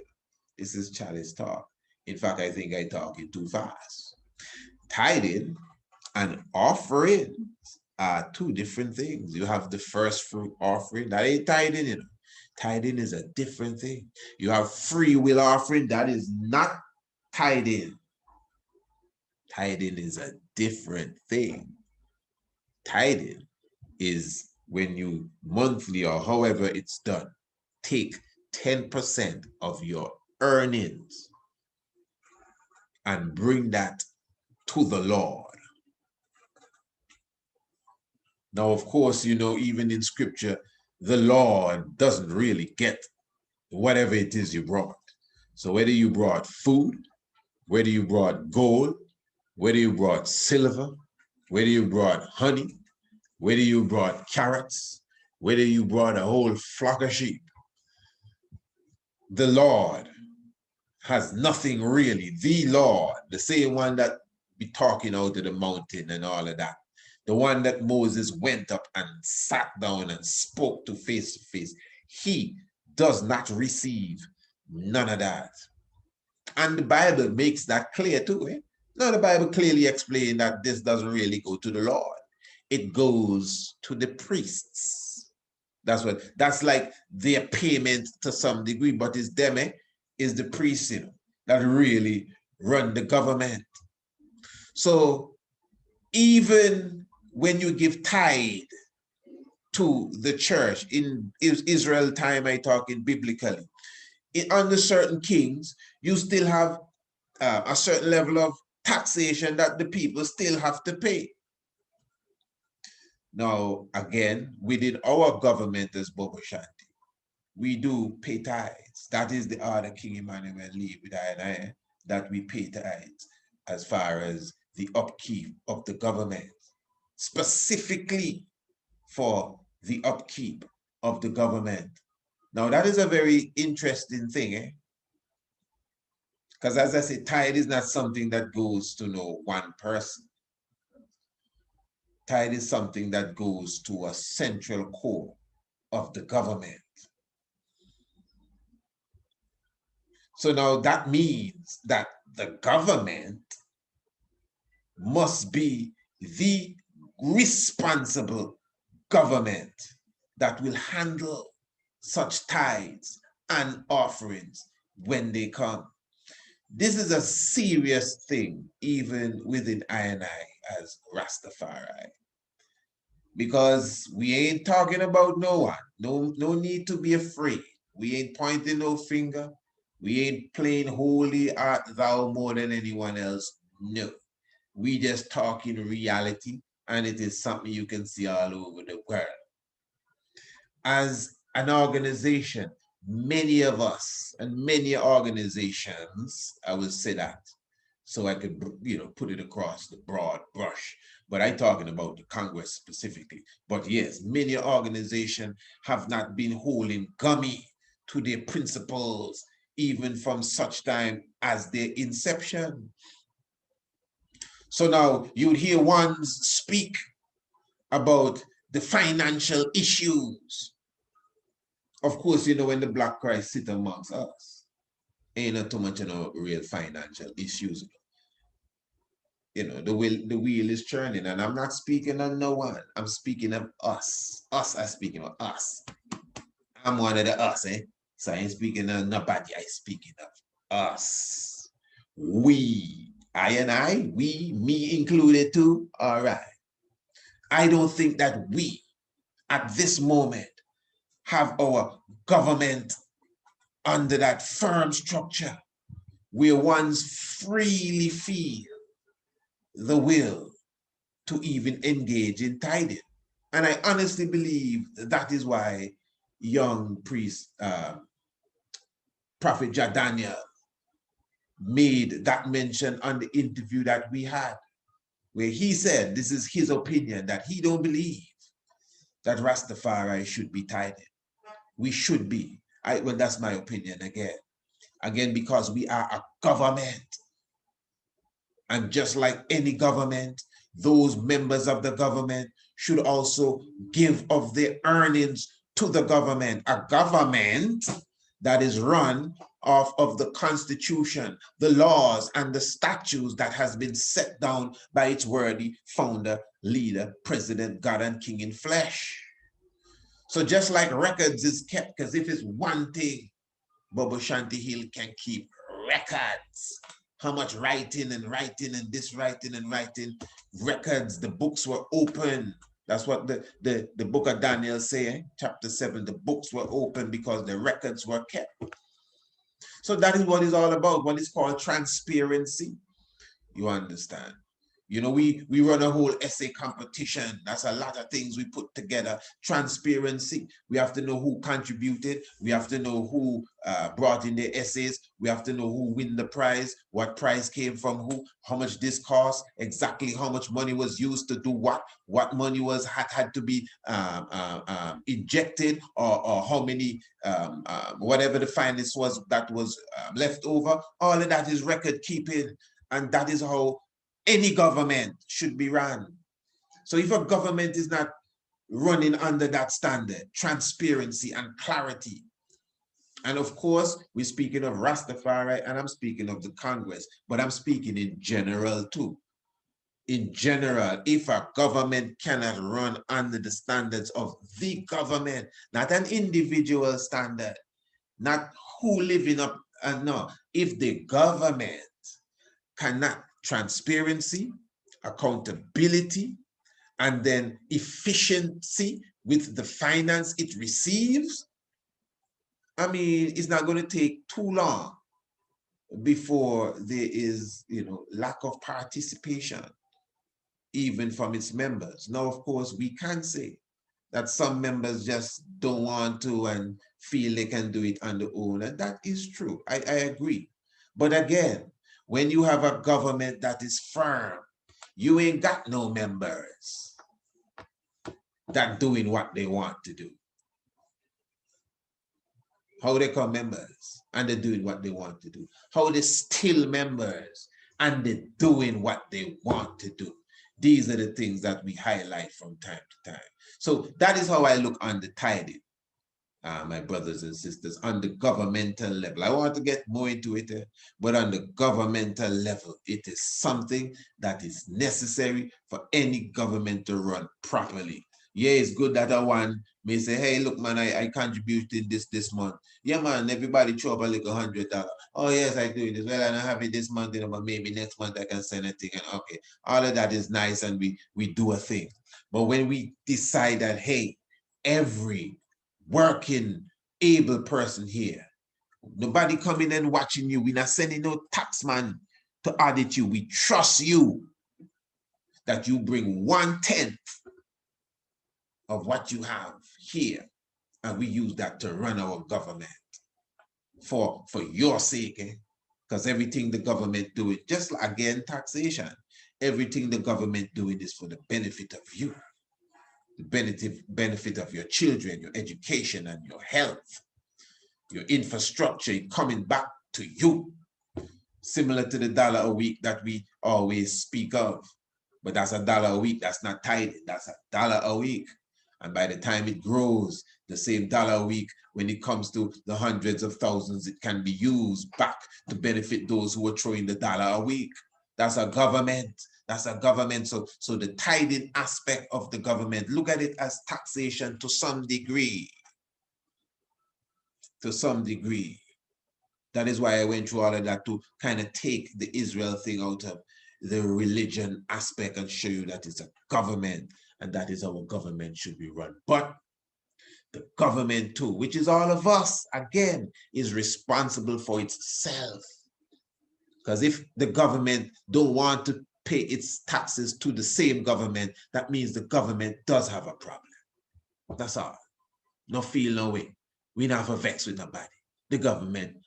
This is chalice talk. In fact, I think I'm talking too fast. Tithing and offering are two different things. You have the first fruit offering. That ain't tithing, you know. Tithing is a different thing. You have free will offering, that is not tithing. Tithing is a different thing. Tithing is when you monthly or however it's done, take 10% of your earnings and bring that to the Lord. Now, of course, you know, even in scripture, the Lord doesn't really get whatever it is you brought. So whether you brought food, whether you brought gold, whether you brought silver, whether you brought honey, whether you brought carrots, whether you brought a whole flock of sheep, the Lord has nothing really. The Lord, the same one that be talking out of the mountain and all of that, the one that Moses went up and sat down and spoke to face, he does not receive none of that. And the Bible makes that clear too. Eh? Now the Bible clearly explains that this doesn't really go to the Lord. It goes to the priests. That's like their payment to some degree, but it's them, is the priests, you know, that really run the government. So even when you give tithe to the church in Israel time, I talking biblically, under certain kings, you still have a certain level of taxation that the people still have to pay. Now, again, within our government as Bobo Shanti, we do pay tithes. That is the order King Emmanuel leave with I, that we pay tithes as far as the upkeep of the government, specifically for the upkeep of the government. Now, that is a very interesting thing, because as I say, tithe is not something that goes to no one person. Tithe is something that goes to a central core of the government. So now that means that the government must be the responsible government that will handle such tithes and offerings when they come. This is a serious thing, even within I and I as Rastafari, because we ain't talking about no one. No need to be afraid. We ain't pointing no finger. We ain't playing holy art thou more than anyone else. No, we just talking reality, and it is something you can see all over the world. As an organization, many of us and many organizations, I will say that, so I could, you know, put it across the broad brush, but I'm talking about the Congress specifically. But yes, many organizations have not been holding gummy to their principles, even from such time as their inception. So now you'd hear ones speak about the financial issues. Of course, you know, when the Black Christ sit amongst us, ain't not too much, you know, real financial issues. You know, the wheel is churning, and I'm not speaking of no one. I'm speaking of us. I'm speaking of us. I'm one of the us, So I ain't speaking of nobody. I'm speaking of us. We, I and I, we, me included too. All right. I don't think that we, at this moment, have our government under that firm structure where ones freely feel the will to even engage in tithing. And I honestly believe that is why young priest, Prophet Jadaniel, made that mention on the interview that we had, where he said, this is his opinion, that he don't believe that Rastafari should be tithing. We should be. Well, that's my opinion again, because we are a government. And just like any government, those members of the government should also give of their earnings to the government. A government that is run off of the Constitution, the laws, and the statutes that has been set down by its worthy founder, leader, president, God and King in flesh. So just like records is kept, because if it's one thing, Bobo Shanti Hill can keep records. How much writing and writing and this writing and writing, records, the books were open. That's what the book of Daniel say, chapter 7, the books were open because the records were kept. So that is what it's all about, what is called transparency. You understand? You know, we run a whole essay competition. That's a lot of things we put together. Transparency. We have to know who contributed. We have to know who brought in their essays. We have to know who win the prize, what prize came from who, how much this cost, exactly how much money was used to do what money was had to be injected, or how many, whatever the finance was that was left over. All of that is record keeping. And that is how any government should be run. So if a government is not running under that standard, transparency and clarity, and of course, we're speaking of Rastafari and I'm speaking of the Congress, but I'm speaking in general too. In general, if a government cannot run under the standards of the government, not an individual standard, not who living up, no, if the government cannot, transparency, accountability, and then efficiency with the finance it receives, I mean, it's not going to take too long before there is, you know, lack of participation, even from its members. Now, of course, we can say that some members just don't want to and feel they can do it on their own, and that is true. I agree. But again, when you have a government that is firm, you ain't got no members that doing what they want to do. How they come members and they're doing what they want to do. How they still members and they're doing what they want to do. These are the things that we highlight from time to time. So that is how I look on the tithing, my brothers and sisters, on the governmental level. I want to get more into it, but on the governmental level, it is something that is necessary for any government to run properly. Yeah, it's good that one may say, hey, look, man, I contributed this month. Yeah, man, everybody throw up a little $100. Oh, yes, I do this. Well, I don't have it this month, but maybe next month I can send a thing. And okay, all of that is nice, and we do a thing. But when we decide that, hey, every working, able person here, nobody coming and watching you, we're not sending no tax man to audit you. We trust you that you bring 1/10 of what you have here, and we use that to run our government for your sake, because everything the government doing, just like, again, taxation, everything the government doing is for the benefit of you, the benefit of your children, your education and your health, your infrastructure coming back to you, similar to the dollar a week that we always speak of. But that's a dollar a week, that's not tithing, that's a dollar a week. And by the time it grows, the same dollar a week, when it comes to the hundreds of thousands, it can be used back to benefit those who are throwing the dollar a week. That's a government. That's a government. So the tithing aspect of the government, look at it as taxation to some degree. To some degree. That is why I went through all of that, to kind of take the Israel thing out of the religion aspect and show you that it's a government, and that is how a government should be run. But the government too, which is all of us, again, is responsible for itself. Because if the government don't want to pay its taxes to the same government, that means the government does have a problem. That's all. No feel no way. We not have a vex with nobody. The government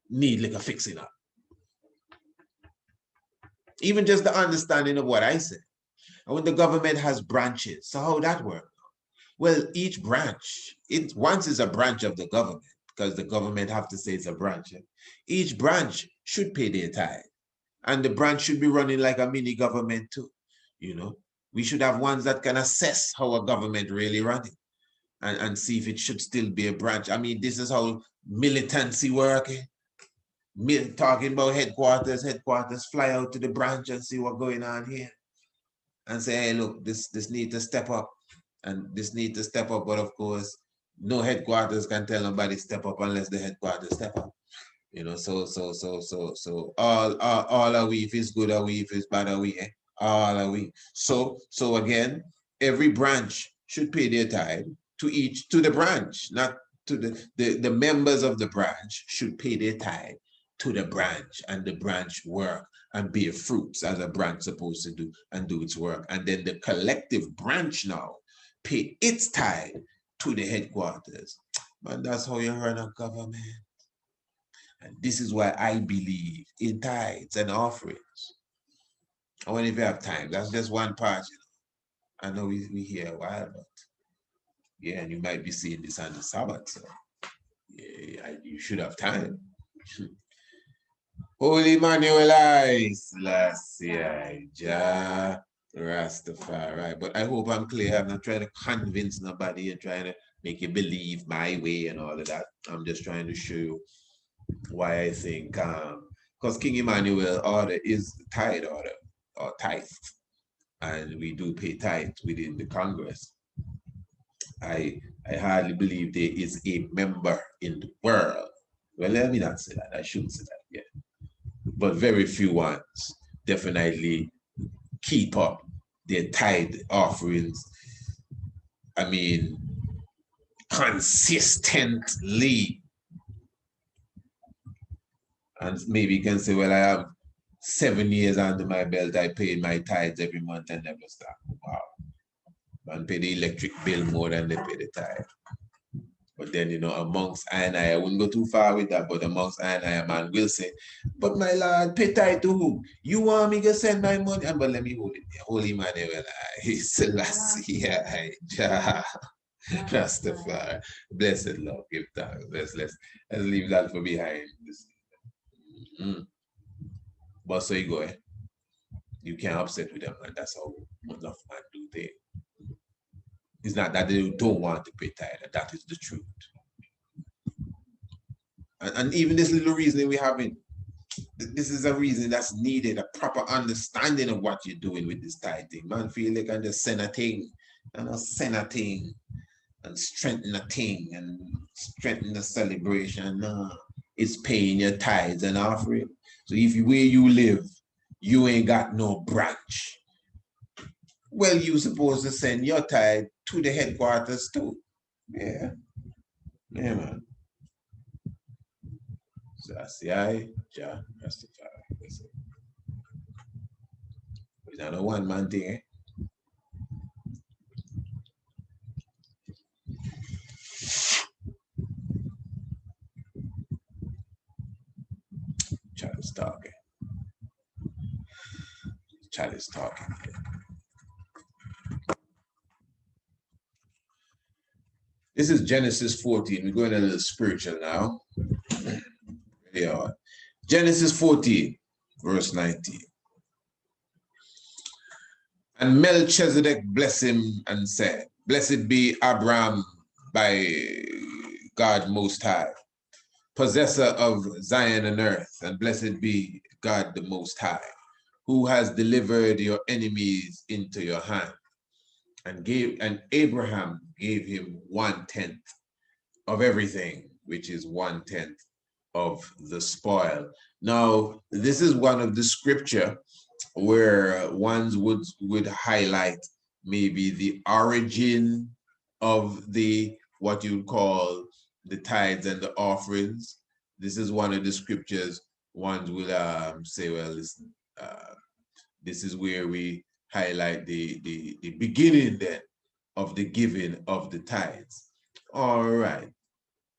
need like a fixing up. Even just the understanding of what I said. And when the government has branches, so how that work? Well, each branch, once is a branch of the government, because the government have to say it's a branch. Each branch should pay their tithe. And the branch should be running like a mini government too. You know, we should have ones that can assess how a government really running, and see if it should still be a branch. I mean, this is how militancy working. Talking about headquarters, fly out to the branch and see what's going on here. And say, hey, look, this need to step up. And this need to step up, but of course, no headquarters can tell nobody step up unless the headquarters step up. You know, so all a we, if it's good a we, if it's bad a we, all a we. So again, every branch should pay their tithe to the branch, not to the members of the branch should pay their tithe to the branch, and the branch work and bear fruits as a branch supposed to do and do its work. And then the collective branch now pay its tithe to the headquarters. Man, that's how you run a government. And this is why I believe in tithes and offerings. I wonder if you have time. That's just one part, you know. I know we hear a while, but yeah, and you might be seeing this on the Sabbath, so yeah, you should have time. Holy Emmanuel, Selassie, Jah, Rastafari. But I hope I'm clear. I'm not trying to convince nobody and trying to make you believe my way and all of that. I'm just trying to show you why I think, because King Emmanuel order is the tithe order, or tithe, and we do pay tithe within the Congress. I hardly believe there is a member in the world. Well, let me not say that. I shouldn't say that yet. But very few ones definitely keep up their tithe offerings. I mean, consistently. And maybe you can say, well, I have 7 years under my belt. I pay my tithes every month and never stop. Wow. And pay the electric bill more than they pay the tithe. But then, you know, amongst I wouldn't go too far with that, but amongst I a man will say, but my lord, pay tithe to who? You want me to send my money? And but let me hold it. Holy Emmanuel, Selassie, Jah, Rastafari. Blessed Lord, give thanks. Let's leave that for behind. But so you go, you can't upset with them, and that's how enough man do things. It's not that they don't want to pay tithe, that is the truth. And even this little reasoning we have in, this is a reason that's needed, a proper understanding of what you're doing with this tithing. Man feel like I just send a thing, and send a thing, and strengthen a thing, and strengthen the celebration. No, it's paying your tithes and offering. So if where you live, you ain't got no branch, well, you supposed to send your tithe to the headquarters too. Yeah. Yeah, man. So I say, Jah, Rastafari. It's not a one-man thing, eh? Chalice talking. Chalice talking. This is Genesis 14. We're going a little spiritual now. Yeah. Genesis 14, verse 19. And Melchizedek blessed him and said, blessed be Abraham by God Most High, possessor of Zion and earth, and blessed be God the Most High, who has delivered your enemies into your hand. And Abraham gave him 1/10 of everything, which is 1/10 of the spoil. Now, this is one of the scripture where ones would highlight maybe the origin of the what you would call the tithes and the offerings. This is one of the scriptures ones will say, well, listen, this is where we highlight the beginning then of the giving of the tithes. All right,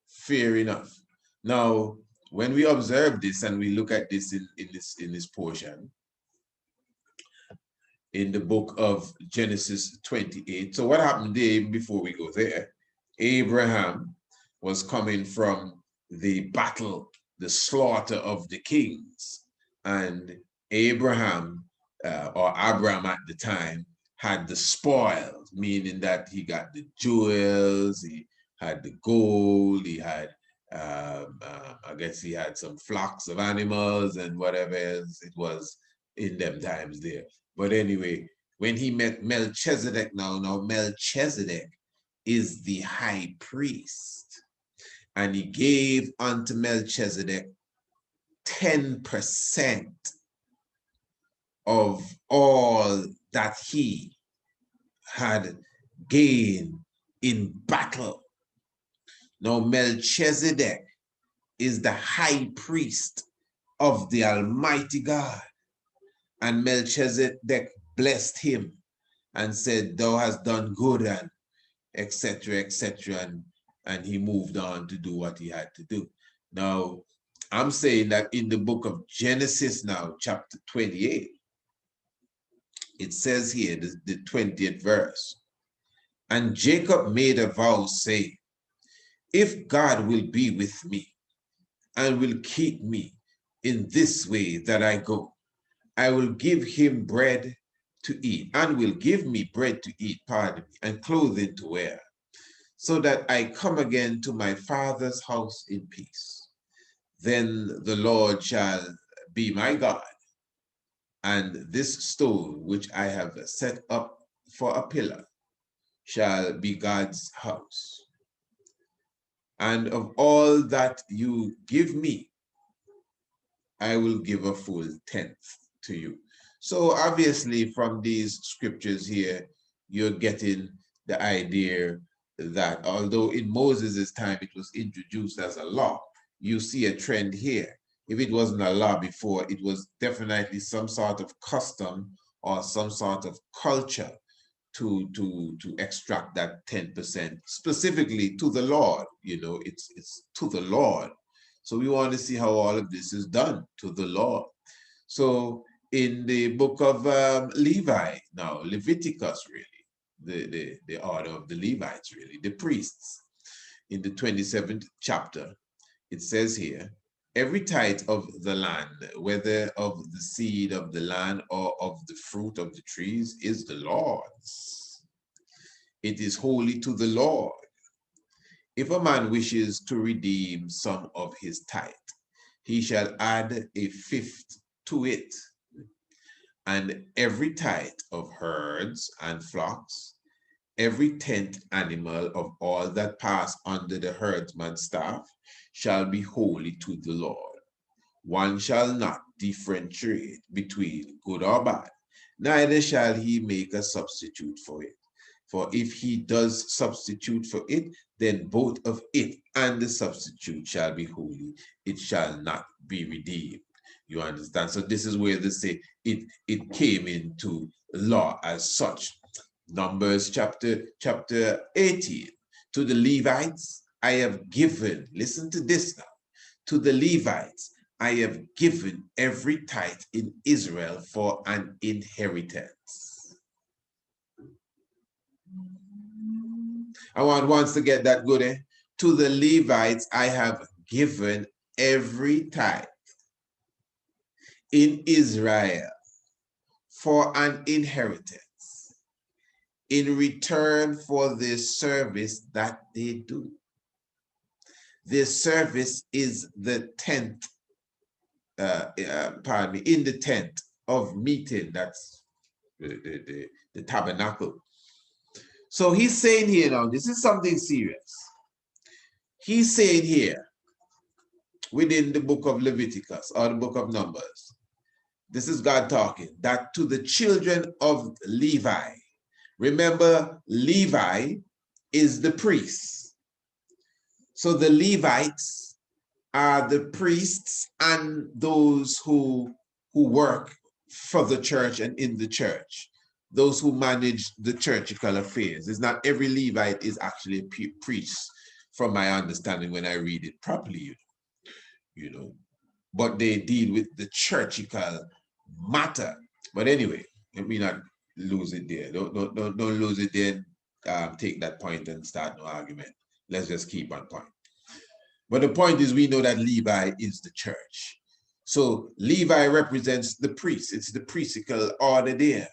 fair enough. Now, when we observe this and we look at this in this portion, in the book of Genesis 28. So what happened there before we go there? Abraham was coming from the battle, the slaughter of the kings. And Abraham, or Abram at the time, had the spoils, meaning that he got the jewels, he had the gold, he had, I guess he had some flocks of animals and whatever else it was in them times there. But anyway, when he met Melchizedek. Now Melchizedek is the high priest, and he gave unto Melchizedek 10% of all that he had gained in battle. Now Melchizedek is the high priest of the Almighty God, and Melchizedek blessed him and said, thou hast done good, and etc., etc., and he moved on to do what he had to do. Now, I'm saying that in the book of Genesis now, chapter 28, it says here, the 20th verse, and Jacob made a vow, saying, if God will be with me and will keep me in this way that I go, I will give him bread to eat, and will give me bread to eat, pardon me, and clothing to wear, so that I come again to my father's house in peace. Then the Lord shall be my God, and this stone which I have set up for a pillar shall be God's house. And of all that you give me, I will give a full tenth to you. So obviously from these scriptures here, you're getting the idea that although in Moses' time it was introduced as a law, you see a trend here. If it wasn't a law before, it was definitely some sort of custom or some sort of culture to extract that 10%, specifically to the Lord. You know, it's to the Lord. So we want to see how all of this is done to the Lord. So in the book of Levi, now Leviticus, really, the order of the Levites, really, the priests, in the 27th chapter, it says here, every tithe of the land, whether of the seed of the land or of the fruit of the trees, is the Lord's. It is holy to the Lord. If a man wishes to redeem some of his tithe, he shall add a fifth to it. And every tithe of herds and flocks, every 10th animal of all that pass under the herdsman's staff, shall be holy to the Lord. One shall not differentiate between good or bad, neither shall he make a substitute for it. For if he does substitute for it, then both of it and the substitute shall be holy. It shall not be redeemed. You understand? So this is where they say it came into law as such. Numbers chapter 18. To the Levites, I have given, listen to this now, to the Levites, I have given every tithe in Israel for an inheritance. I want once to get that good, eh? To the Levites, I have given every tithe in Israel for an inheritance in return for the service that they do. This service is the 10th, in the tent of meeting, that's the tabernacle. So he's saying here now, this is something serious. He's saying here, within the book of Leviticus or the book of Numbers, this is God talking, that to the children of Levi, remember Levi is the priest. So the Levites are the priests and those who work for the church and in the church, those who manage the churchical affairs. It's not every Levite is actually a priest, from my understanding when I read it properly, you know, but they deal with the churchical matter. But anyway, let me not lose it there. Don't lose it there. Take that point and start no argument. Let's just keep on point. But the point is, we know that Levi is the church. So Levi represents the priest. It's the priestical order there.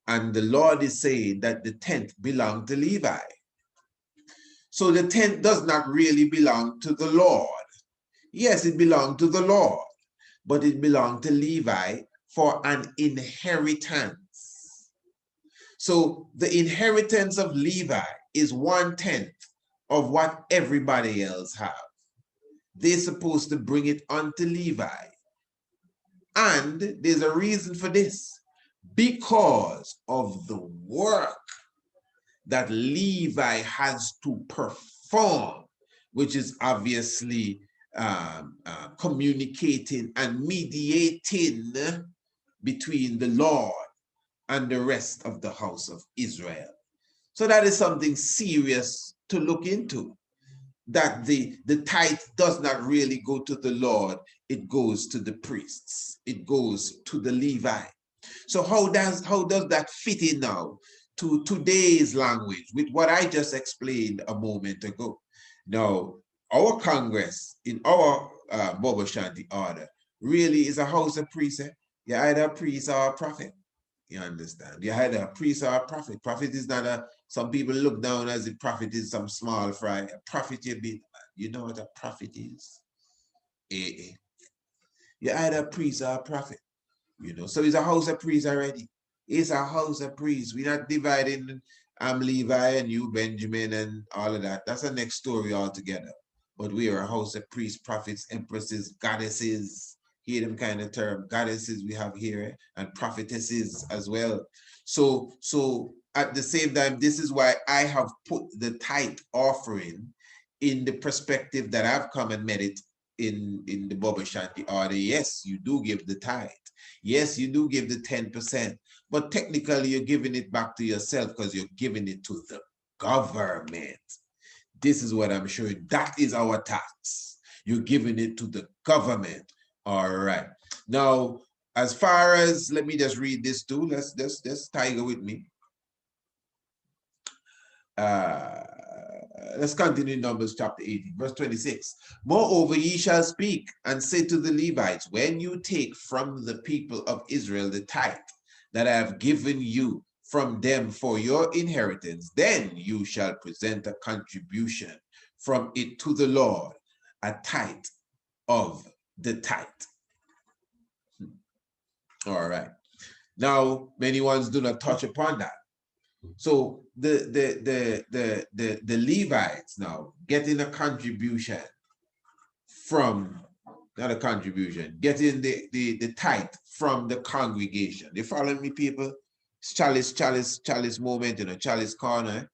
And the Lord is saying that the 10th belonged to Levi. So the 10th does not really belong to the Lord. Yes, it belonged to the Lord, but it belonged to Levi for an inheritance. So the inheritance of Levi is 1/10 of what everybody else have. They're supposed to bring it unto Levi. And there's a reason for this. Because of the work that Levi has to perform, which is obviously communicating and mediating between the Lord and the rest of the house of Israel. So that is something serious to look into, that the tithe does not really go to the Lord, it goes to the priests, it goes to the Levi. So how does that fit in now to today's language with what I just explained a moment ago? Now, our Congress in our Bobo Shanti order really is a house of priests. You're either a priest or a prophet. You understand? You're either a priest or a prophet. Prophet is not a, some people look down as if prophet is some small fry. A prophet, you know what a prophet is? You're either a priest or a prophet. You know, so it's a house of priests already. It's a house of priests. We're not dividing Levi and you, Benjamin, and all of that. That's a next story altogether. But we are a house of priests, prophets, empresses, goddesses. Hear them kind of term. Goddesses we have here, and prophetesses as well. So at the same time, this is why I have put the tithe offering in the perspective that I've come and met it in the Bobo Shanti order. Yes, you do give the tithe. Yes, you do give the 10%, but technically you're giving it back to yourself because you're giving it to the government. This is what I'm showing. That is our tax. You're giving it to the government. All right. Now, as far as, let me just read this too. Let's tiger with me. Let's continue in Numbers chapter 18, verse 26. Moreover, ye shall speak and say to the Levites, when you take from the people of Israel the tithe that I have given you from them for your inheritance, then you shall present a contribution from it to the Lord, a tithe of the tithe. All right. Now, many ones do not touch upon that. So the Levites now getting a contribution from, not a contribution, getting the tithe from the congregation. You following me, people? It's chalice moment, you know, chalice corner.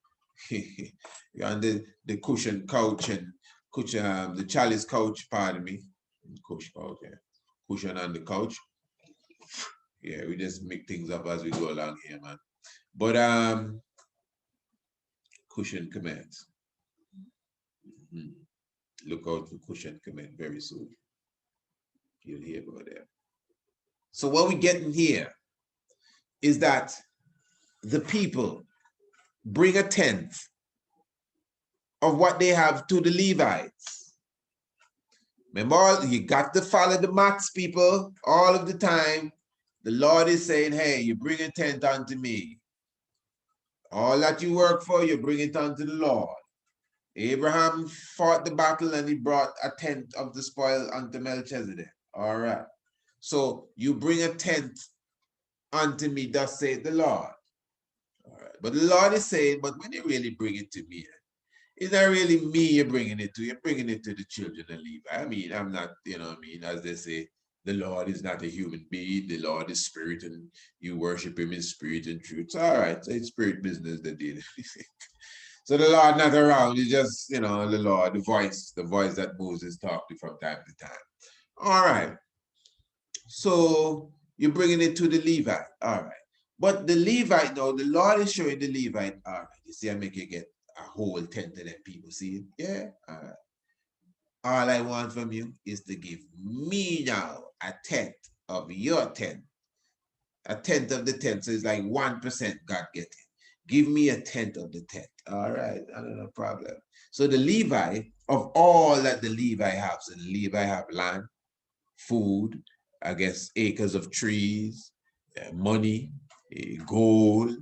You're on the cushion couch and cushion, the chalice couch, pardon me. Cushion couch, yeah. Cushion on the couch. Yeah, we just make things up as we go along here, man. But cushion commands. Look out for cushion command very soon. You'll hear about that. So what we're getting here is that the people bring a tenth of what they have to the Levites. Remember, you got to follow the maths, people, all of the time. The Lord is saying, hey, you bring a tenth unto me. All that you work for, you bring it unto the Lord. Abraham fought the battle and he brought a tenth of the spoil unto Melchizedek. All right. So you bring a tenth unto me, thus saith the Lord. All right. But the Lord is saying, but when you really bring it to me, it's not really me you're bringing it to, you're bringing it to the children of Levi. I mean, I'm not, you know what I mean, as they say, the Lord is not a human being, the Lord is spirit, and you worship him in spirit and truth. So, all right, so it's spirit business that did. So the Lord not around, it's just, you know, the Lord, the voice that Moses talked to from time to time. All right. So you're bringing it to the Levite. All right. But the Levite, though, the Lord is showing the Levite, all right, you see, I make you get a whole tenth of them people. See it? Yeah. All right. All I want from you is to give me now a tenth of your tenth. A tenth of the tenth. So it's like 1% God getting. Give me a tenth of the tenth. All right, no problem. So the Levi, of all that the Levi have, so the Levi have land, food, I guess acres of trees, money, gold,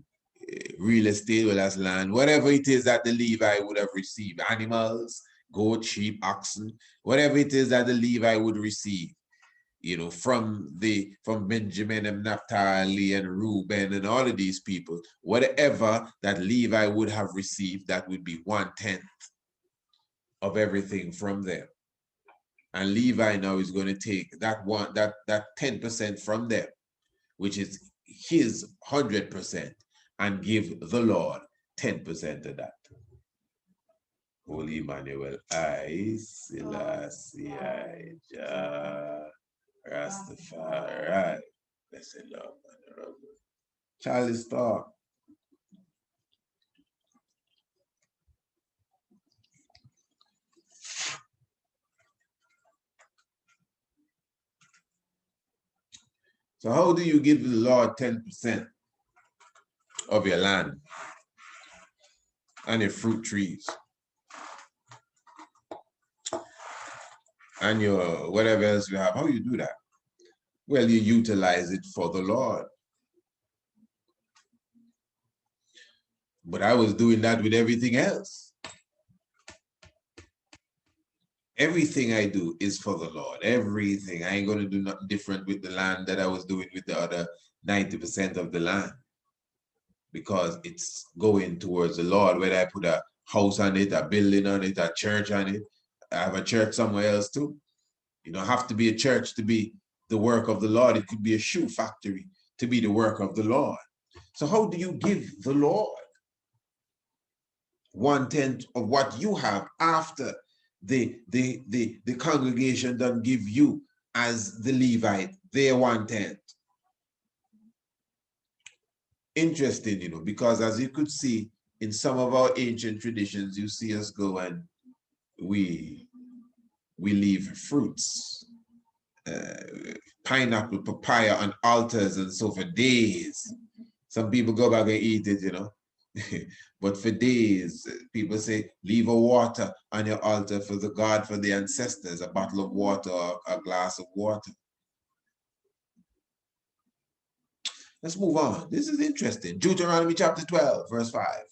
real estate, well, that's land, whatever it is that the Levi would have received, animals, goat, sheep, oxen, whatever it is that the Levi would receive. you know, from Benjamin and Naphtali and Reuben and all of these people, whatever that Levi would have received, that would be 1/10 of everything from them. And Levi now is going to take that 10% from them, which is his 100%, and give the Lord 10% of that. Holy Emmanuel, I, Selassie, I, Jah, Rastafari. Blessed Lord, Chalice talk. So how do you give the Lord 10% of your land and your fruit trees and your whatever else you have? How do you do that? Well, you utilize it for the Lord. But I was doing that with everything else. Everything I do is for the Lord. Everything. I ain't going to do nothing different with the land that I was doing with the other 90% of the land, because it's going towards the Lord. Whether I put a house on it, a building on it, a church on it. I have a church somewhere else too. You don't have to be a church to be the work of the Lord. It could be a shoe factory to be the work of the Lord. So how do you give the Lord 1/10 of what you have after the congregation doesn't give you as the Levite their 1/10? Interesting, you know, because as you could see in some of our ancient traditions, you see us go and we leave fruits, pineapple, papaya on altars and so for days. Some people go back and eat it, you know. But for days, people say, leave a water on your altar for the God, for the ancestors, a bottle of water or a glass of water. Let's move on. This is interesting. Deuteronomy chapter 12, verse 5.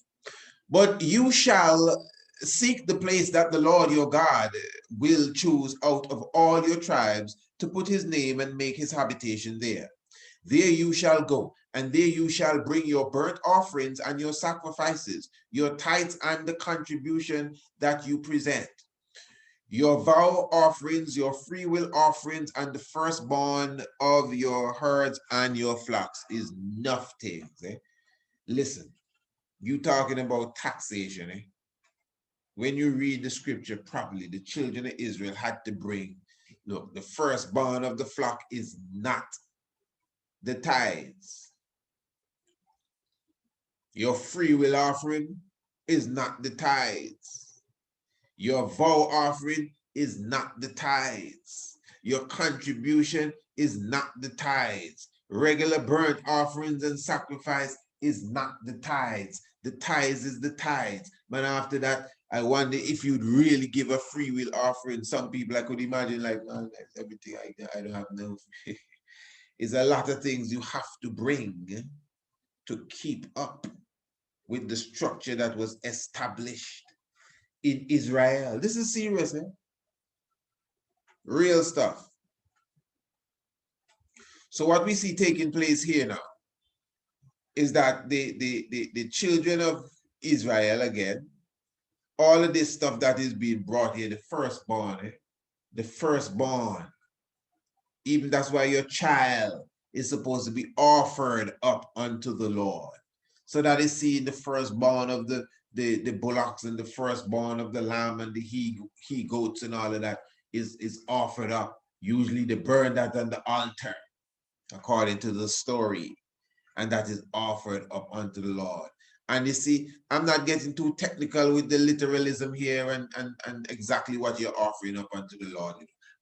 But you shall seek the place that the Lord your God will choose out of all your tribes to put his name and make his habitation there. There you shall go, and there you shall bring your burnt offerings and your sacrifices, your tithes and the contribution that you present, your vow offerings, your free will offerings, and the firstborn of your herds and your flocks. Is enough things. Listen, you talking about taxation. When you read the scripture properly, the children of Israel had to bring, look, the firstborn of the flock is not the tithes. Your free will offering is not the tithes. Your vow offering is not the tithes. Your contribution is not the tithes. Regular burnt offerings and sacrifice is not the tithes. The tithes is the tithes. But after that, I wonder if you'd really give a free will offering. Some people I could imagine like, man, everything I don't have no. Is a lot of things you have to bring to keep up with the structure that was established in Israel. This is serious, real stuff. So what we see taking place here now is that the children of Israel, again, all of this stuff that is being brought here, the firstborn, even that's why your child is supposed to be offered up unto the Lord. So that is seeing the firstborn of the bullocks and the firstborn of the lamb and the he goats and all of that is offered up. Usually they burn that on the altar, according to the story, and that is offered up unto the Lord. And you see, I'm not getting too technical with the literalism here and exactly what you're offering up unto the Lord.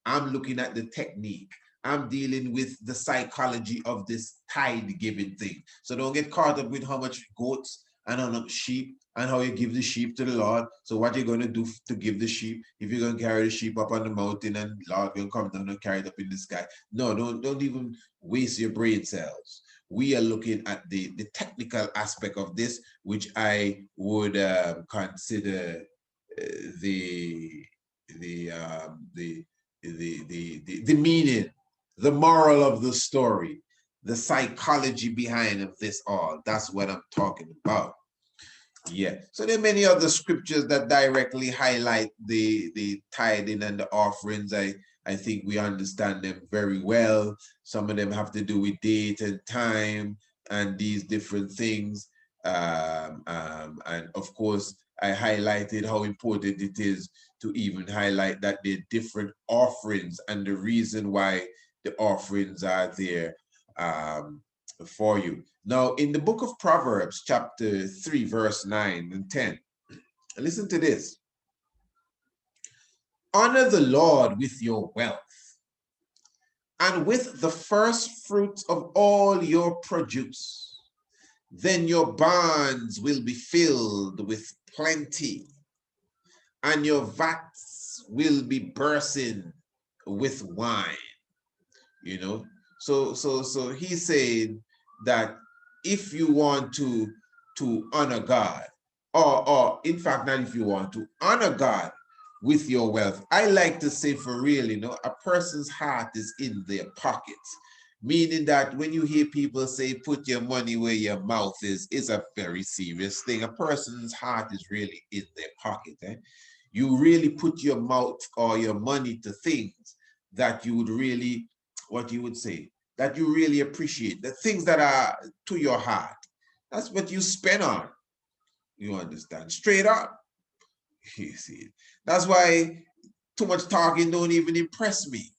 I'm looking at the technique. I'm dealing with the psychology of this tithe giving thing. So don't get caught up with how much goats and how much sheep and how you give the sheep to the Lord. So what you're going to do to give the sheep, if you're going to carry the sheep up on the mountain and Lord will come down and carry it up in the sky. No, don't even waste your brain cells. We are looking at the technical aspect of this, which I would consider the meaning the moral of the story, the psychology behind of this all. That's what I'm talking about. Yeah. So there are many other scriptures that directly highlight the tithing and the offerings. I think we understand them very well. Some of them have to do with date and time and these different things. And of course, I highlighted how important it is to even highlight that there are different offerings and the reason why the offerings are there for you. Now, in the book of Proverbs, chapter 3, verse 9 and 10, listen to this. Honor the Lord with your wealth and with the first fruits of all your produce. Then your barns will be filled with plenty, and your vats will be bursting with wine. You know, so he's saying that if you want to honor God, or in fact, not if you want to honor God with your wealth, I like to say for real, you know, a person's heart is in their pockets. Meaning that when you hear people say, put your money where your mouth is, it's a very serious thing. A person's heart is really in their pocket. You really put your mouth or your money to things that you would really, what you would say, that you really appreciate, the things that are to your heart. That's what you spend on. You understand? Straight up. You see, that's why too much talking don't even impress me.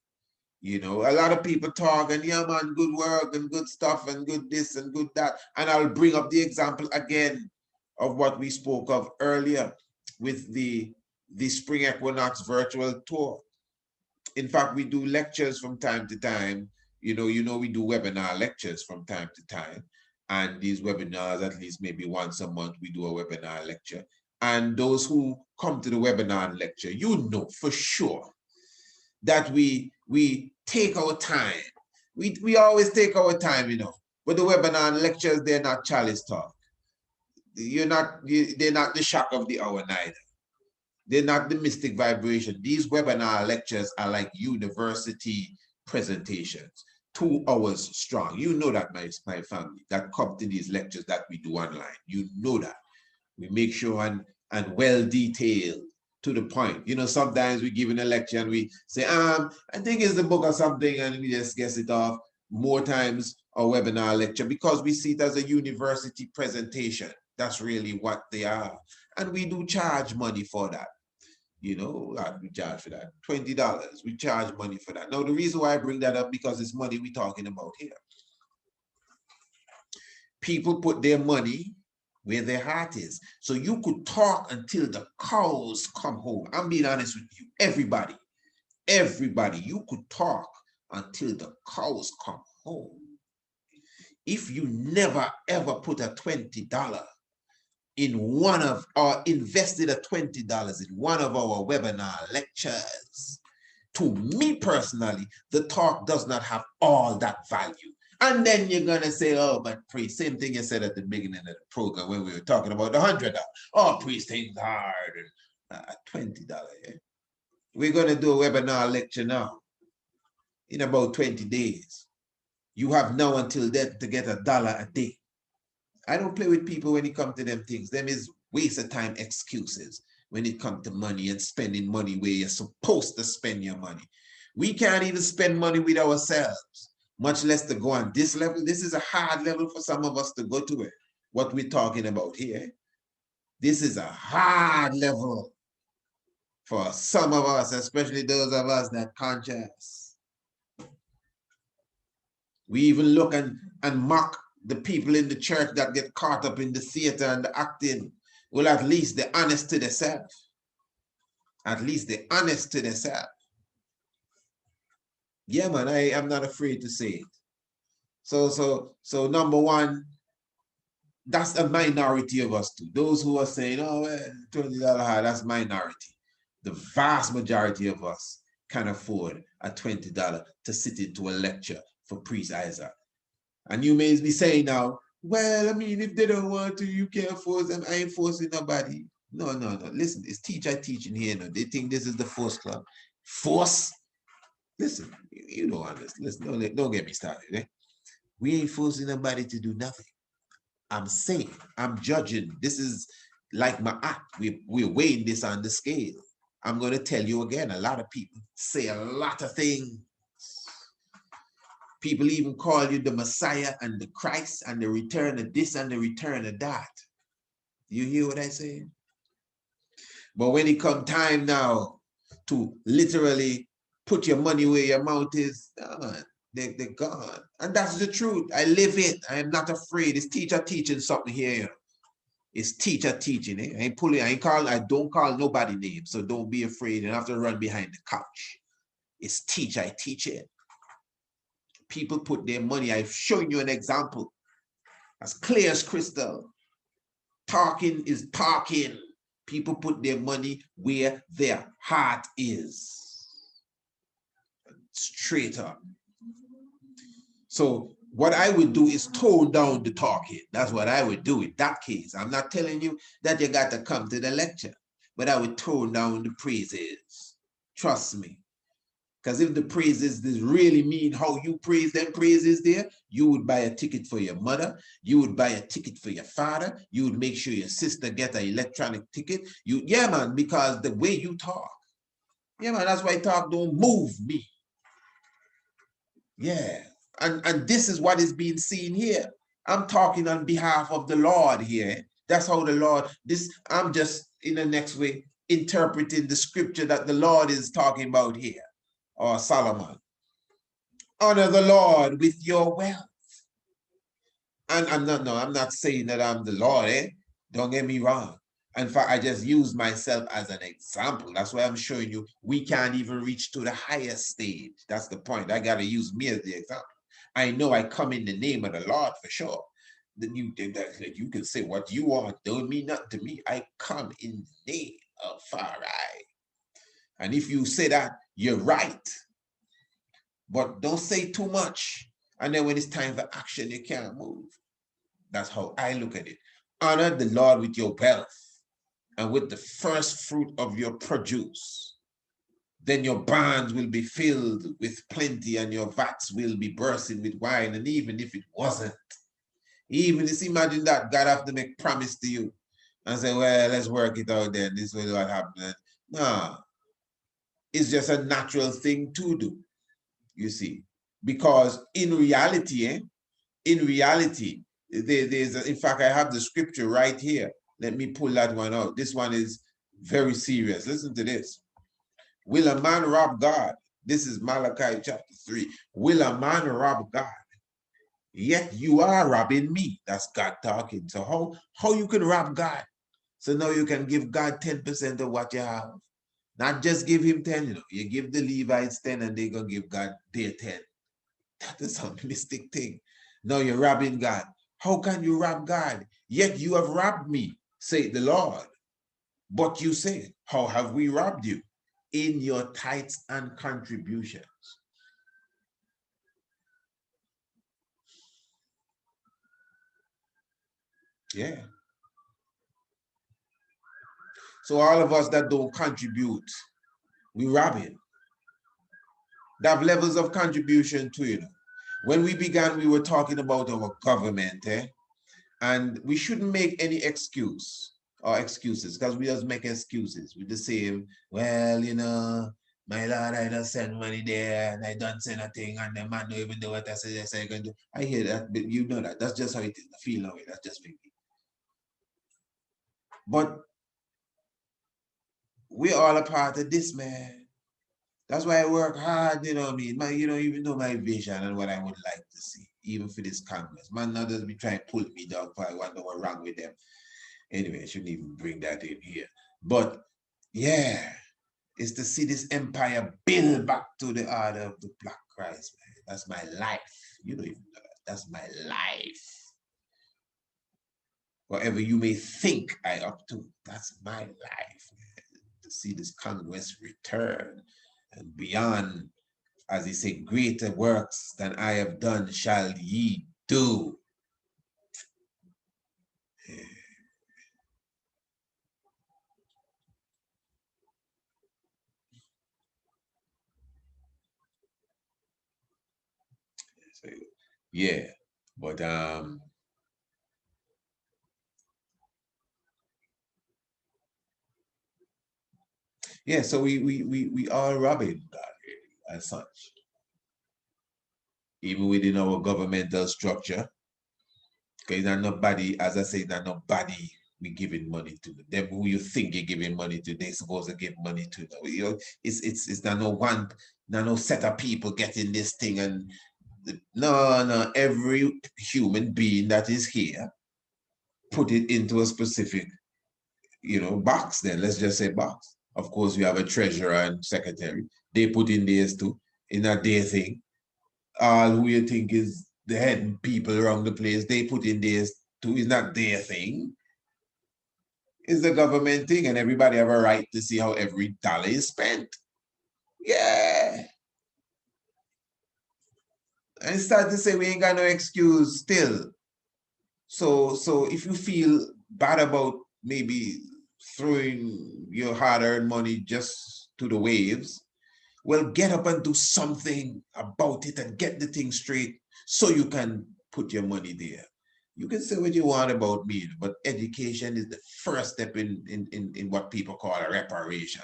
You know, a lot of people talk and yeah, man, good work and good stuff and good this and good that. And I'll bring up the example again of what we spoke of earlier with the Spring Equinox virtual tour. In fact, we do lectures from time to time. You know, we do webinar lectures from time to time. And these webinars, at least maybe once a month, we do a webinar lecture. And those who come to the webinar lecture, you know for sure that we take our time. We always take our time, you know. But the webinar lectures, they're not chalice talk. They're not the shock of the hour neither. They're not the mystic vibration. These webinar lectures are like university presentations, 2 hours strong. You know that, my family, that come to these lectures that we do online. You know that. We make sure and well detailed, to the point. You know, sometimes we give in a lecture and we say, I think it's the book or something, and we just guess it off. More times a webinar lecture, because we see it as a university presentation. That's really what they are. And we do charge money for that. You know, we charge for that. $20, we charge money for that. Now, the reason why I bring that up, because it's money we're talking about here. People put their money where their heart is. So you could talk until the cows come home. I'm being honest with you. Everybody, you could talk until the cows come home. If you never ever put a $20 in one of, or invested a $20 in one of our webinar lectures, to me personally, the talk does not have all that value. And then you're going to say, oh, but priest, same thing you said at the beginning of the program when we were talking about the $100. Oh, priest, things hard. $20. Yeah? We're going to do a webinar lecture now in about 20 days. You have now until then to get $1 a day. I don't play with people when it comes to them things. Them is waste of time excuses when it comes to money and spending money where you're supposed to spend your money. We can't even spend money with ourselves, much less to go on this level. This is a hard level for some of us to go to it. What we're talking about here. This is a hard level for some of us, especially those of us that conscious. We even look and mock the people in the church that get caught up in the theater and the acting. Well, at least they're honest to themselves. At least they're honest to themselves. Yeah, man, I am not afraid to say it. So number one, that's a minority of us too. Those who are saying, oh, well, $20 high, that's minority. The vast majority of us can afford a $20 to sit into a lecture for Priest Isaac. And you may be saying now, well, I mean, if they don't want to, you can't force them. I ain't forcing nobody. No. Listen, it's teaching here now. They think this is the force club. Force? Listen, you know this. Listen, don't get me started. Eh? We ain't forcing nobody to do nothing. I'm saying, I'm judging. This is like my act. We're weighing this on the scale. I'm going to tell you again, a lot of people say a lot of things. People even call you the Messiah and the Christ and the return of this and the return of that. You hear what I say? But when it come time now to literally put your money where your mouth is, they're gone. And that's the truth. I live it. I am not afraid. It's teacher teaching something here. You know? It's teacher teaching. Eh? I don't call nobody names. So don't be afraid. You don't have to run behind the couch. It's teach, I teach it. People put their money. I've shown you an example. As clear as crystal. Talking is parking. People put their money where their heart is. Straight up. So what I would do is tone down the talking. That's what I would do in that case. I'm not telling you that you got to come to the lecture, but I would tone down the praises. Trust me. Because if the praises really mean how you praise them praises there, you would buy a ticket for your mother, you would buy a ticket for your father, you would make sure your sister get an electronic ticket. Yeah, man, because the way you talk. Yeah, man, that's why talk don't move me. Yeah. And this is what is being seen here. I'm talking on behalf of the Lord here. That's how the Lord, I'm just in the next way interpreting the scripture that the Lord is talking about here. Or Solomon. Honor the Lord with your wealth. And I'm not saying that I'm the Lord, eh? Don't get me wrong. In fact, I just use myself as an example. That's why I'm showing you we can't even reach to the highest stage. That's the point. I got to use me as the example. I know I come in the name of the Lord for sure. Then you can say what you want. Don't mean nothing to me. I come in the name of Farai. And if you say that, you're right. But don't say too much. And then when it's time for action, you can't move. That's how I look at it. Honor the Lord with your wealth and with the first fruit of your produce. Then your barns will be filled with plenty and your vats will be bursting with wine. And even if it wasn't, even just imagine that God have to make promise to you and say, well, let's work it out then. This is what happened. No, it's just a natural thing to do, you see. Because in reality, in fact, I have the scripture right here. Let me pull that one out. This one is very serious. Listen to this. Will a man rob God? This is Malachi chapter 3. Will a man rob God? Yet you are robbing me. That's God talking. So how you can rob God? So now you can give God 10% of what you have. Not just give him 10, you know. You give the Levites 10 and they're going to give God their 10. That is a mystic thing. Now you're robbing God. How can you rob God? Yet you have robbed me, said the Lord. But you say, how have we robbed you? In your tithes and contributions. Yeah. So all of us that don't contribute, we robbing. They have levels of contribution to it. When we began, we were talking about our government, and we shouldn't make any excuses because we just make excuses. We just say, well, you know, my Lord, I don't send money there and I don't send a thing and the man don't even know what I say I can do. I hear that, but you know that. That's just how it is. I feel that way. That's just me. But we're all a part of this, man. That's why I work hard, you know what I mean? You don't even know my vision and what I would like to see, even for this Congress. Man, now doesn't be trying to pull me down, I wonder what's wrong with them. Anyway, I shouldn't even bring that in here. But yeah, it's to see this empire build back to the order of the Black Christ, man. That's my life. You don't even know that. That's my life. Whatever you may think I up to, that's my life, man. To see this Congress return and beyond, as he said, greater works than I have done shall ye do. So, yeah, but yeah, so we are robbing God really, as such. Even within our governmental structure, because not nobody, as I say, not nobody we giving money to. Them who you think you're giving money to, they supposed to give money to. You know, it's not no one, not no set of people getting this thing. And no, every human being that is here, put it into a specific, box. Then let's just say box. Of course, we have a treasurer and secretary. They put in theirs too, in a their thing. All who you think is the head people around the place, they put in theirs too. It's not their thing. It's the government thing, and everybody have a right to see how every dollar is spent. Yeah. And start to say we ain't got no excuse still. So if you feel bad about maybe throwing your hard-earned money just to the waves, well, get up and do something about it and get the thing straight so you can put your money there. You can say what you want about me, but education is the first step in what people call a reparation.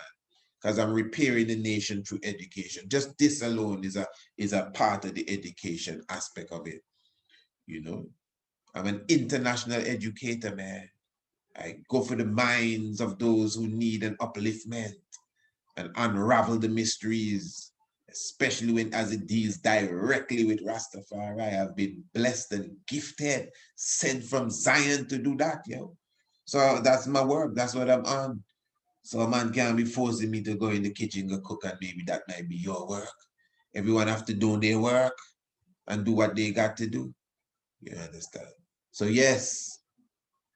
Because I'm repairing the nation through education. Just this alone is a part of the education aspect of it. I'm an international educator, man. I go for the minds of those who need an upliftment and unravel the mysteries, especially when as it deals directly with Rastafari. I have been blessed and gifted, sent from Zion to do that, yo. So that's my work. That's what I'm on. So a man can't be forcing me to go in the kitchen and cook, and maybe that might be your work. Everyone have to do their work and do what they got to do. You understand? So yes,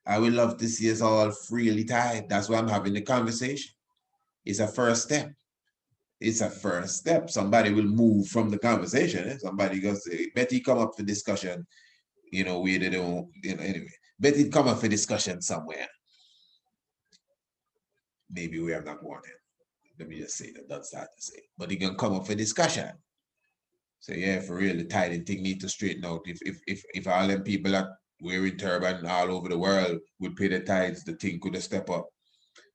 I would love to see us all freely tied. That's why I'm having the conversation. It's a first step. It's a first step. Somebody will move from the conversation. Somebody goes say, Betty, come up for discussion. Where they don't, anyway. Betty, come up for discussion somewhere. Maybe we have not wanted. Let me just say that. That's hard to say. But he can come up for discussion. So yeah, for real, the tithing thing need to straighten out. If all them people that wearing turban all over the world would pay the tithes, the thing could have step up.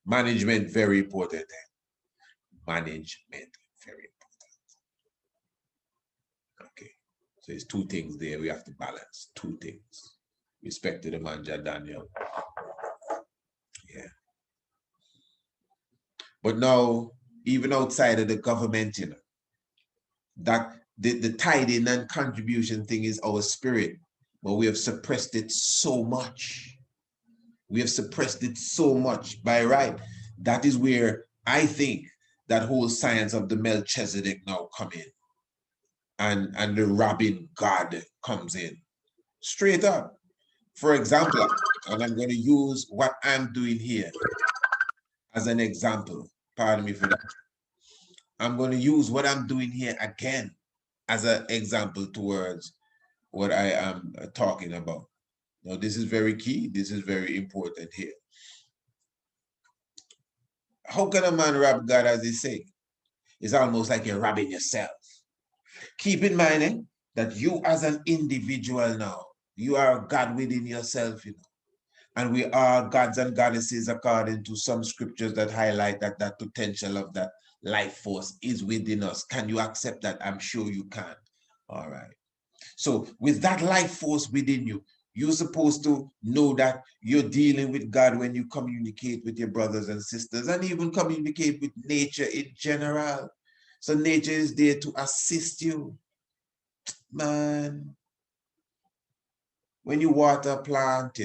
Management, very important. Management, very important. Okay. So it's two things there we have to balance. Two things. Respect to the man, Daniel. Yeah. But now, even outside of the government, that the tithing and contribution thing is our spirit, but we have suppressed it so much. We have suppressed it so much by right. That is where I think that whole science of the Melchizedek now come in. And the robbing God comes in. Straight up. For example, and I'm going to use what I'm doing here as an example. Pardon me for that. I'm going to use what I'm doing here again as an example towards what I am talking about. Now, this is very key. This is very important here. How can a man rob God, as they say? It's almost like you're robbing yourself. Keep in mind that you as an individual now, you are God within yourself, and we are gods and goddesses according to some scriptures that highlight that potential of that life force is within us. Can you accept that? I'm sure you can. All right. So with that life force within you, you're supposed to know that you're dealing with God when you communicate with your brothers and sisters, and even communicate with nature in general. So nature is there to assist you. Man, when you water a plant,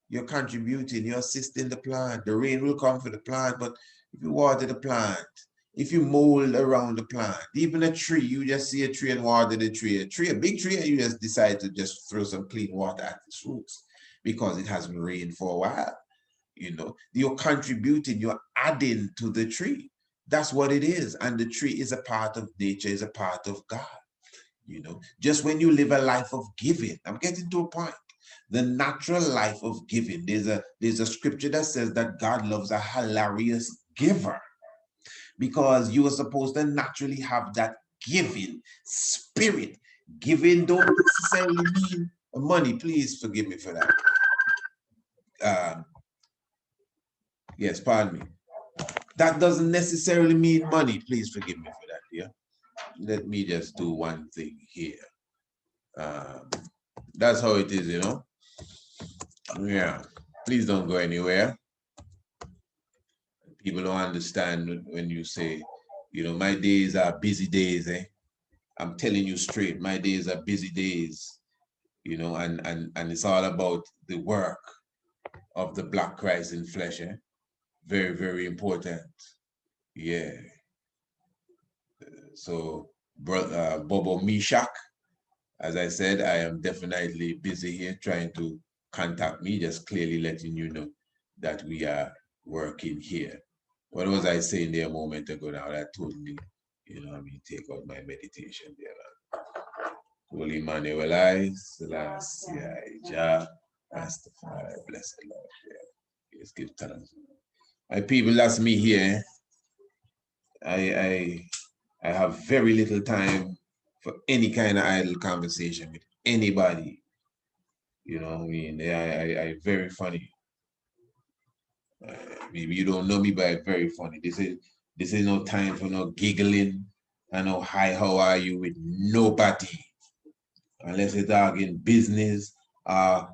you're contributing, you're assisting the plant. The rain will come for the plant, but if you water the plant, if you mold around the plant, even a tree, you just see a tree and water the tree. A big tree, and you just decide to just throw some clean water at its roots because it hasn't rained for a while. You're contributing, you're adding to the tree. That's what it is. And the tree is a part of nature, is a part of God. Just when you live a life of giving, I'm getting to a point. The natural life of giving. There's a scripture that says that God loves a hilarious giver, because you are supposed to naturally have that giving spirit, Giving don't necessarily mean money. Please forgive me for that. Yes, pardon me. That doesn't necessarily mean money. Please forgive me for that, dear. Let me just do one thing here. That's how it is, you know. Yeah. Please don't go anywhere. People don't understand when you say, you know, my days are busy days, eh? I'm telling you straight, my days are busy days, you know, and it's all about the work of the Black Christ in flesh, eh? Very, very important. Yeah. So, brother Bobo Mishak, as I said, I am definitely busy here trying to contact me, just clearly letting you know that we are working here. What was I saying there a moment ago now? That totally, you know, I mean, take out my meditation there. Holy Manuel I, Selassie, Jah, Rastafari, blessed Lord. Yeah. Yes, give thanks. My people, that's me here. I have very little time for any kind of idle conversation with anybody. You know, I mean, I very funny. Maybe you don't know me, but I'm very funny. This is no time for no giggling and no hi, how are you with nobody. Unless you're talking business,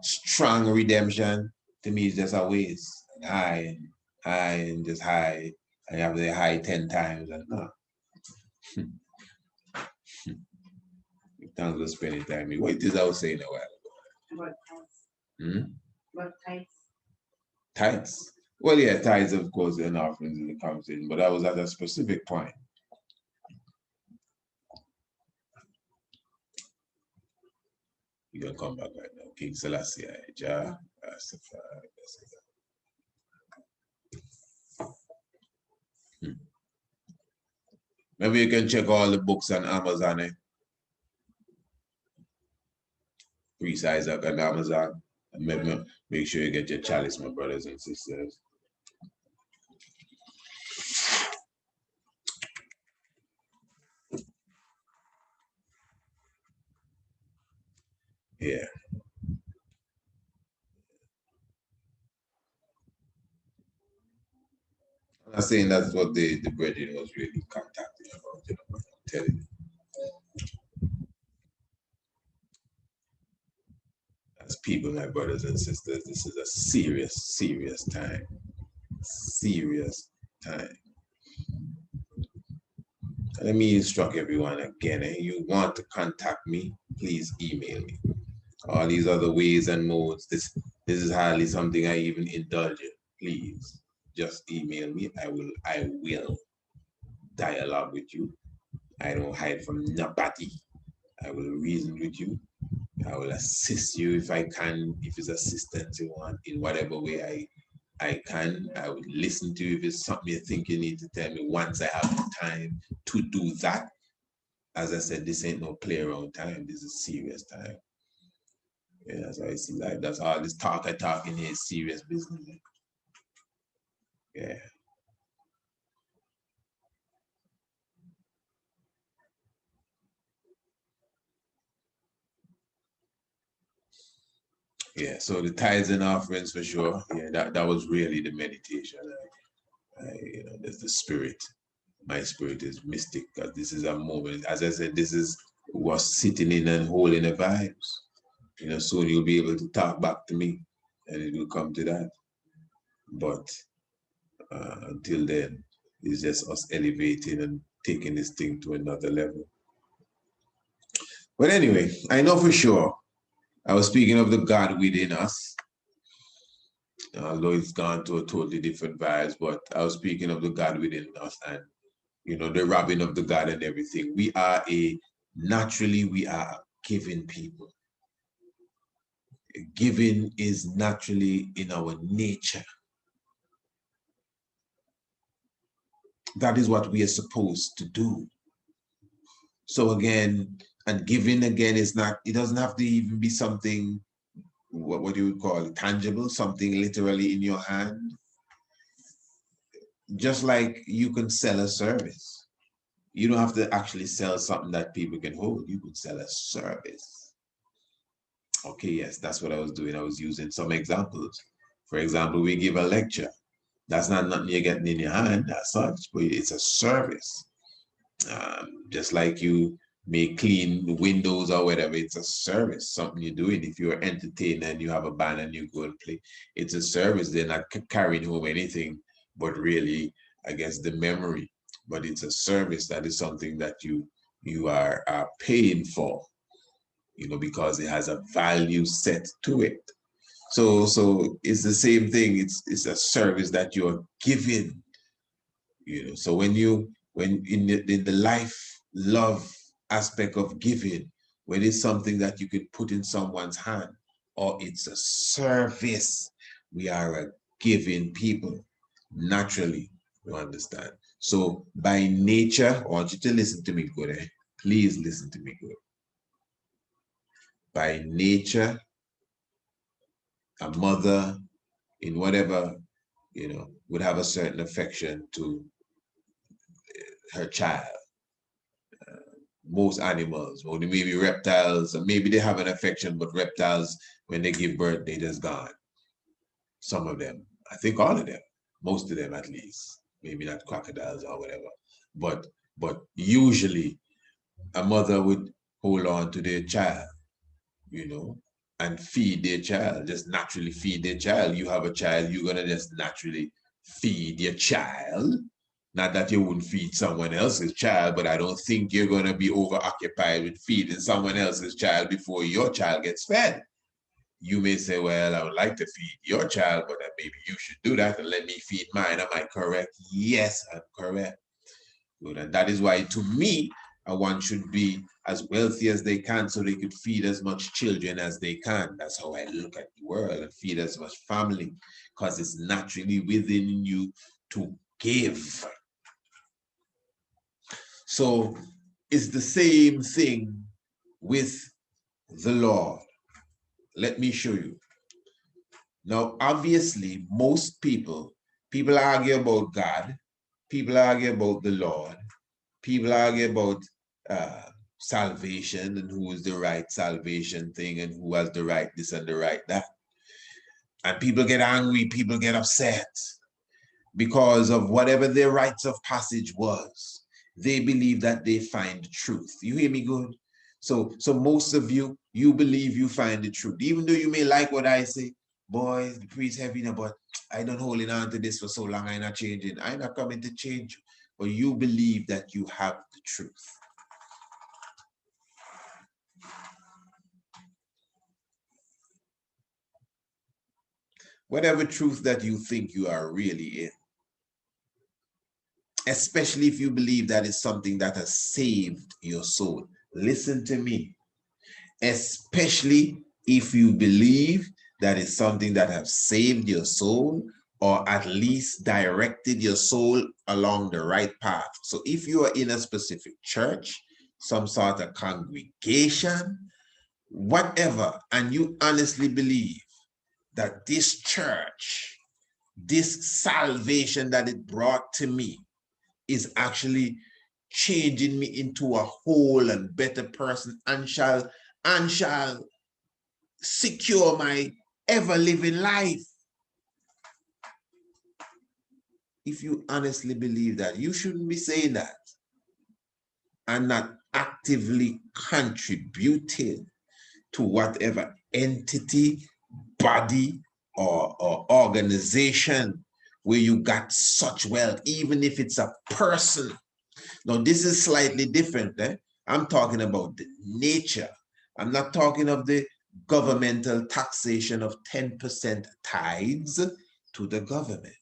strong redemption, to me it's just a waste. Hi, and just hi. I have the hi 10 times and no. Thanks for spending time with me. What is I was saying a while ago? What tithes? What tithes? Tithes. Well, yeah, tithes, of course, and offerings in the conversation, but I was at a specific point. You can come back right now. King Selassie, Jah, Rastafari. Maybe you can check all the books on Amazon, eh? Priest Isaac on Amazon. And make sure you get your chalice, my brothers and sisters. Yeah. I'm not saying that's what the brethren was really contacting about, you know, but I'm telling you. As people, my brothers and sisters, this is a serious, serious time. Serious time. Let me instruct everyone again. You want to contact me, please email me. All these other ways and modes, this is hardly something I even indulge in. Please just email me. I will dialogue with you. I don't hide from nobody. I will reason with you. I will assist you if I can, if it's assistance you want, in whatever way I can. I would listen to you if it's something you think you need to tell me once I have the time to do that. As I said, this ain't no play around time. This is serious time. Yeah, that's how I see life. That's all this talk I talk in here is serious business. Yeah. Yeah, so the tithes and offerings for sure. Yeah, that was really the meditation. You know, there's the spirit. My spirit is mystic because this is a moment. As I said, this is what's sitting in and holding the vibes. You know, soon you'll be able to talk back to me and it will come to that. But until then, it's just us elevating and taking this thing to another level. But anyway, I know for sure, I was speaking of the God within us, although it's gone to a totally different vibes, but I was speaking of the God within us and, you know, the robbing of the God and everything. Naturally, we are giving people. Giving is naturally in our nature. That is what we are supposed to do. So again, and giving again is not, it doesn't have to even be something, what you would call it, tangible, something literally in your hand. Just like you can sell a service. You don't have to actually sell something that people can hold. You could sell a service. Okay, yes, that's what I was doing. I was using some examples. For example, we give a lecture. That's not nothing you're getting in your hand as such, but it's a service. Just like you may clean the windows or whatever, it's a service, something you're doing. If you're entertained and you have a band and you go and play, it's a service. They're not carrying home anything, but really, I guess, the memory. But it's a service that is something that you are paying for, you know, because it has a value set to it. So it's the same thing. It's a service that you're giving, you know. So when in the life love aspect of giving, when it's something that you can put in someone's hand, or it's a service, we are a giving people naturally, you understand. So by nature, I want you to listen to me good, eh? Please listen to me good. By nature, a mother in whatever, you know, would have a certain affection to her child. Most animals, or maybe reptiles, or maybe they have an affection, but reptiles, when they give birth, they just gone. Some of them, I think all of them, most of them at least, maybe not crocodiles or whatever. But usually a mother would hold on to their child, you know, and feed their child, just naturally feed their child. You have a child, you're gonna just naturally feed your child. Not that you wouldn't feed someone else's child, but I don't think you're going to be overoccupied with feeding someone else's child before your child gets fed. You may say, well, I would like to feed your child, but maybe you should do that and let me feed mine. Am I correct? Yes, I'm correct. Good. And that is why, to me, one should be as wealthy as they can so they could feed as much children as they can. That's how I look at the world, and feed as much family, because it's naturally within you to give. So it's the same thing with the Lord. Let me show you. Now, obviously, most people argue about God, people argue about the Lord, people argue about salvation and who is the right salvation thing and who has the right this and the right that. And people get angry, people get upset because of whatever their rites of passage was. They believe that they find truth. You hear me good? So most of you believe you find the truth. Even though you may like what I say, boy, the priest heavy, but I don't holding on to this for so long, I'm not changing. I'm not coming to change you. But you believe that you have the truth. Whatever truth that you think you are really in, especially if you believe that is something that has saved your soul. Listen to me. Especially if you believe that is something that has saved your soul, or at least directed your soul along the right path. So if you are in a specific church, some sort of congregation, whatever, and you honestly believe that this church, this salvation that it brought to me, is actually changing me into a whole and better person, and shall secure my ever-living life. If you honestly believe that, you shouldn't be saying that and not actively contributing to whatever entity, body, or organization where you got such wealth, even if it's a person. Now, this is slightly different. I'm talking about the nature. I'm not talking of the governmental taxation of 10% tithes to the government.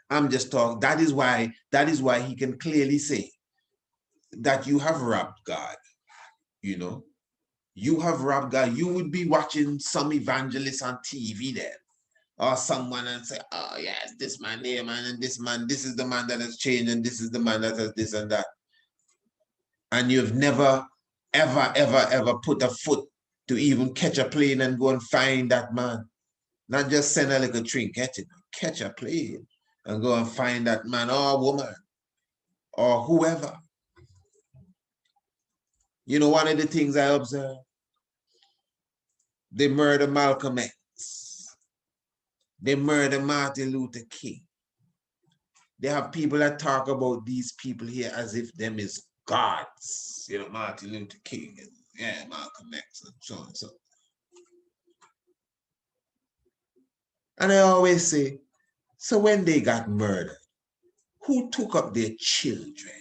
I'm just talking, that is why he can clearly say that you have robbed God, you know. You have robbed God. You would be watching some evangelist on TV then, or someone, and say, oh yes, this man there, man, and this man, this is the man that has changed, and this is the man that has this and that. And you've never, ever put a foot to even catch a plane and go and find that man. Not just send a little trinket, catch a plane and go and find that man or woman or whoever. You know, one of the things I observed, they murder Malcolm X. They murder Martin Luther King. They have people that talk about these people here as if them is gods. You know, Martin Luther King and yeah, Malcolm X and so on and so on. And I always say, so when they got murdered, who took up their children?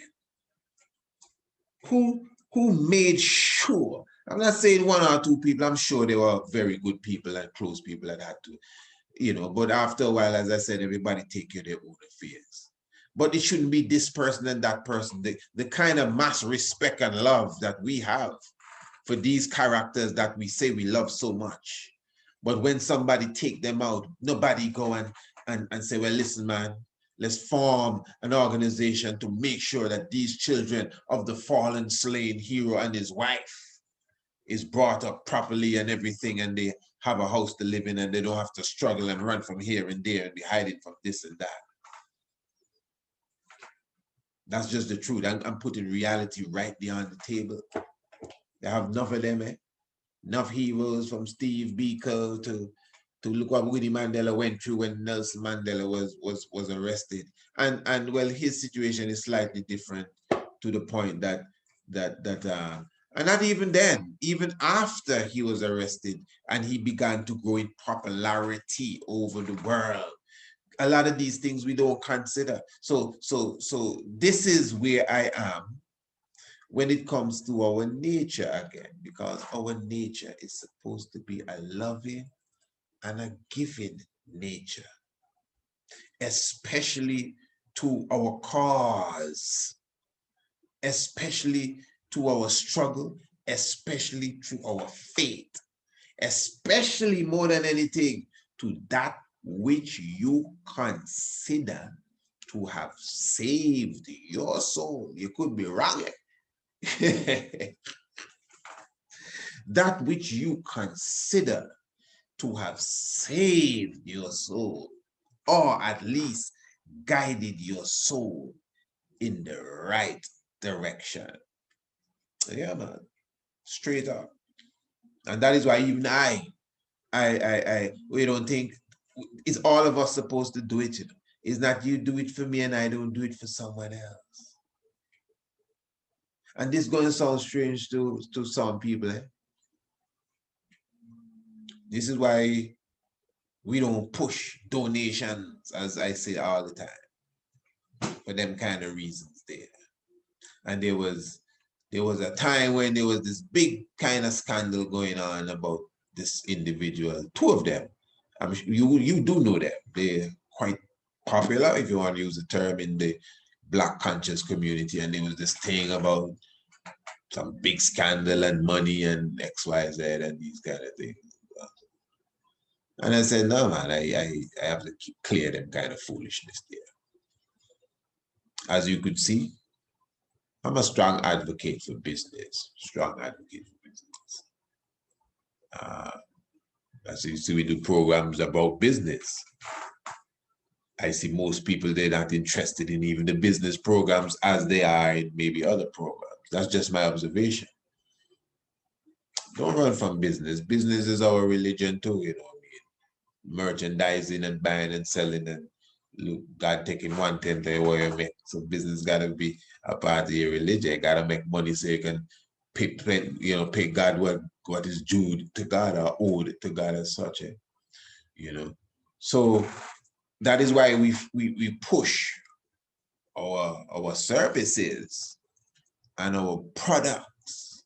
Who made sure? I'm not saying one or two people. I'm sure they were very good people and close people that had to, you know, but after a while, as I said, everybody take care of their own affairs. But it shouldn't be this person and that person. The kind of mass respect and love that we have for these characters that we say we love so much. But when somebody take them out, nobody go and say, well, listen, man, let's form an organization to make sure that these children of the fallen slain hero and his wife is brought up properly and everything, and they have a house to live in and they don't have to struggle and run from here and there and be hiding from this and that. That's just the truth. I'm putting reality right there on the table. They have enough of them, eh? Enough heroes from Steve Biko to look what Winnie Mandela went through when Nelson Mandela was arrested. And well, his situation is slightly different to the point that and not even then, even after he was arrested and he began to grow in popularity over the world. A lot of these things we don't consider. So this is where I am when it comes to our nature again, because our nature is supposed to be a loving and a giving nature, especially to our cause, especially to our struggle, especially to our faith, especially more than anything to that which you consider to have saved your soul. You could be wrong. That which you consider to have saved your soul, or at least guided your soul in the right direction. Yeah, man. Straight up. And that is why even we don't think it's all of us supposed to do it, you know. It's not you do it for me and I don't do it for someone else. And this is going to sound strange to some people. Eh? This is why we don't push donations, as I say all the time, for them kind of reasons there. And there was a time when there was this big kind of scandal going on about this individual, two of them. I'm sure you do know them. They're quite popular, if you want to use the term, in the Black conscious community. And there was this thing about some big scandal and money and XYZ and these kind of things. And I said, no, man, I have to clear them kind of foolishness there. As you could see, I'm a strong advocate for business, strong advocate for business. As you see, we do programs about business. I see most people, they're not interested in even the business programs as they are in maybe other programs. That's just my observation. Don't run from business. Business is our religion too, you know what I mean? Merchandising and buying and selling, and look, God taking 1/10 of what you make. So business gotta be a part of your religion. You gotta make money so you can pay God what is due to God or owed to God as such. You know. So that is why we push our services and our products.